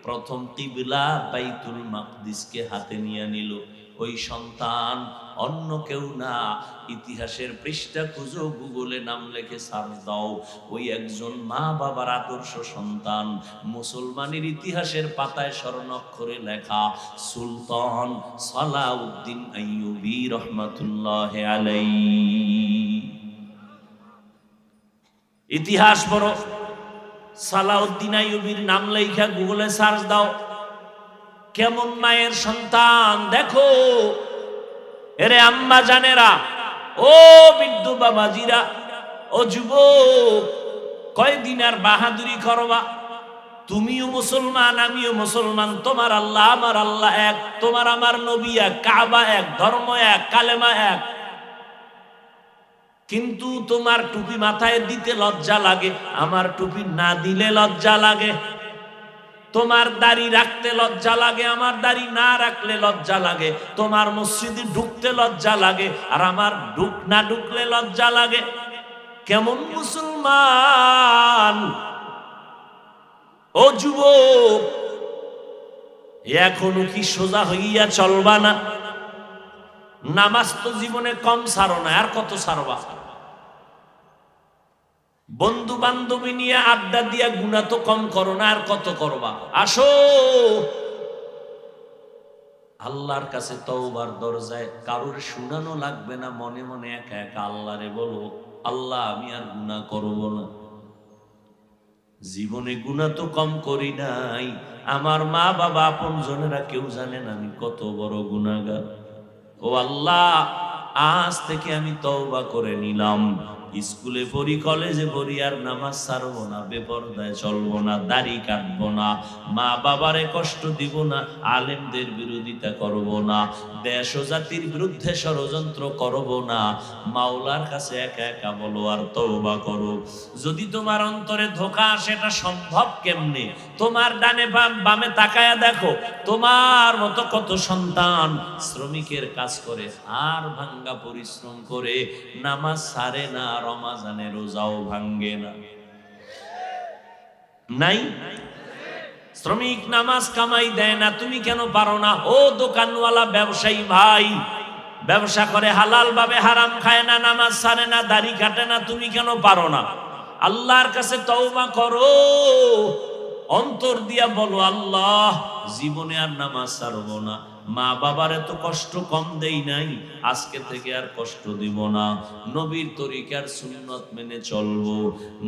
প্রথম কিবলা বাইতুল মাকদিসকে হাতে নিয়ে নিল। ওই সন্তান অন্য কেউ না, ইতিহাসের পৃষ্ঠা খুঁজো, গুগলে নাম লিখে সার্চ দাও, ওই একজন মা বাবার আদর্শ সন্তান, মুসলমানের ইতিহাসের পাতায় স্বর্ণাক্ষরে লেখা সুলতান সালাউদ্দিন আইয়ুবী রহমাতুল্লাহি আলাইহি। ইতিহাস পড়ো, সালাউদ্দিন আইয়ুবীর নাম লেখা গুগলে সার্চ দাও। কেমন মায়ের সন্তান দেখো। এরে আম্মা জানেরা, ও বৃদ্ধ বাবাজিরা, ও যুবক, কয়দিন আর বাহাদুরি করবা? তুমিও মুসলমান, আমিও মুসলমান, তোমার আল্লাহ আমার আল্লাহ এক, তোমার আমার নবী এক, কাবা এক, ধর্ম এক, কালেমা এক। কিন্তু তোমার টুপি মাথায় দিতে লজ্জা লাগে, আমার টুপি না দিলে লজ্জা লাগে। তোমার দাড়ি রাখতে লজ্জা লাগে, আমার দাড়ি না রাখলে লজ্জা লাগে। তোমার মসজিদে ঢুকতে লজ্জা লাগে, আর আমার না ঢুকলে লজ্জা লাগে। কেমন মুসলমান? ও যুবক, এখনো কি সোজা হইয়া চলবা না? নামাজ তো জীবনে কম ছাড়ো না, আর কত ছাড়বা? বন্ধু বান্ধবী নিয়ে আড্ডা দিয়া গুনাহ তো কম করো না, আর কত করবা? আসো আল্লাহর কাছে তওবার দরজায়, কারোর শুনানো লাগবে না, মনে মনে একা একা আল্লাহরে বলো, আল্লাহ আমি আর গুনাহ করব না। জীবনে গুনাহ তো কম করি নাই, আমার মা বাবা আপনজনেরা কেউ জানে না আমি কত বড় গুনাহগার। ও আল্লাহ, আজ থেকে আমি তওবা করে নিলাম, স্কুলে পড়ি, কলেজে পড়ি, আর নামাজ ছাড়বো না, বেপরদায় চলবো না, দাড়ি কাটবো না, মা বাবারে কষ্ট দিব না, আলেমদের বিরোধিতা করব না, দেশ ও জাতির বিরুদ্ধে ষড়যন্ত্র করব না। মাওলার কাছে একা একা বলো আর তওবা করো। যদি তোমার অন্তরে ধোঁকা আসে, এটা সম্ভব কেমনে? তোমার ডানে বামে তাকায়া দেখো, তোমার মতো কত সন্তান শ্রমিকের কাজ করে, আর ভাঙ্গা পরিশ্রম করে, নামাজ ছাড়ে না, রমাজানে রোজাও ভাঙ্গে না। নাই? শ্রমিক নামাজ কামাই দেয় না, তুমি কেন পারো না? ও দোকানওয়ালা ব্যবসায়ী ভাই, ব্যবসা করে হালাল ভাবে, হারাম খায় না, নামাজ ছাড়ে না, দাড়ি কাটে না, তুমি কেন পারো না? আল্লাহর কাছে তওবা করো, অন্তর দিয়া বলো, আল্লাহ জীবনে আর নামাজ ছাড়বো না, মা বাবার এত কষ্ট কম দেই নাই, আজকে থেকে আর কষ্ট দিব না, নবীর তরিকার সুন্নত মেনে চলবো,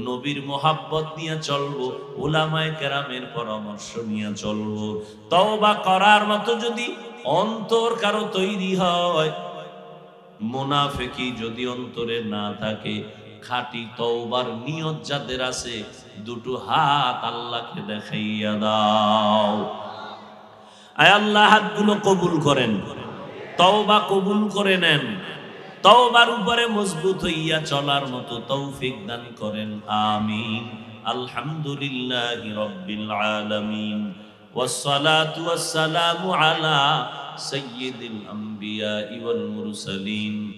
নবীর মোহাব্বত নিয়ে চলবো, উলামায়ে কেরামের পরামর্শ নিয়ে চলবো। তওবা করার মতো যদি অন্তর কারো তৈরি হয়, মুনাফিকি যদি অন্তরে না থাকে, খাঁটি তওবার নিয়ত যাদের আছে, দুটো হাত আল্লাহকে দেখাইয়া দাও। আয় আল্লাহ, হাতগুলো কবুল করেন, তওবা কবুল করে নেন, তওবার উপরে মজবুত হইয়া চলার মতো তৌফিক দান করেন, আমিন। আলহামদুলিল্লাহি রাব্বিল আলামিন, ওয়াসসালাতু ওয়াসসালামু আলা সাইয়্যিদিল আম্বিয়া ওয়াল মুরসালিন।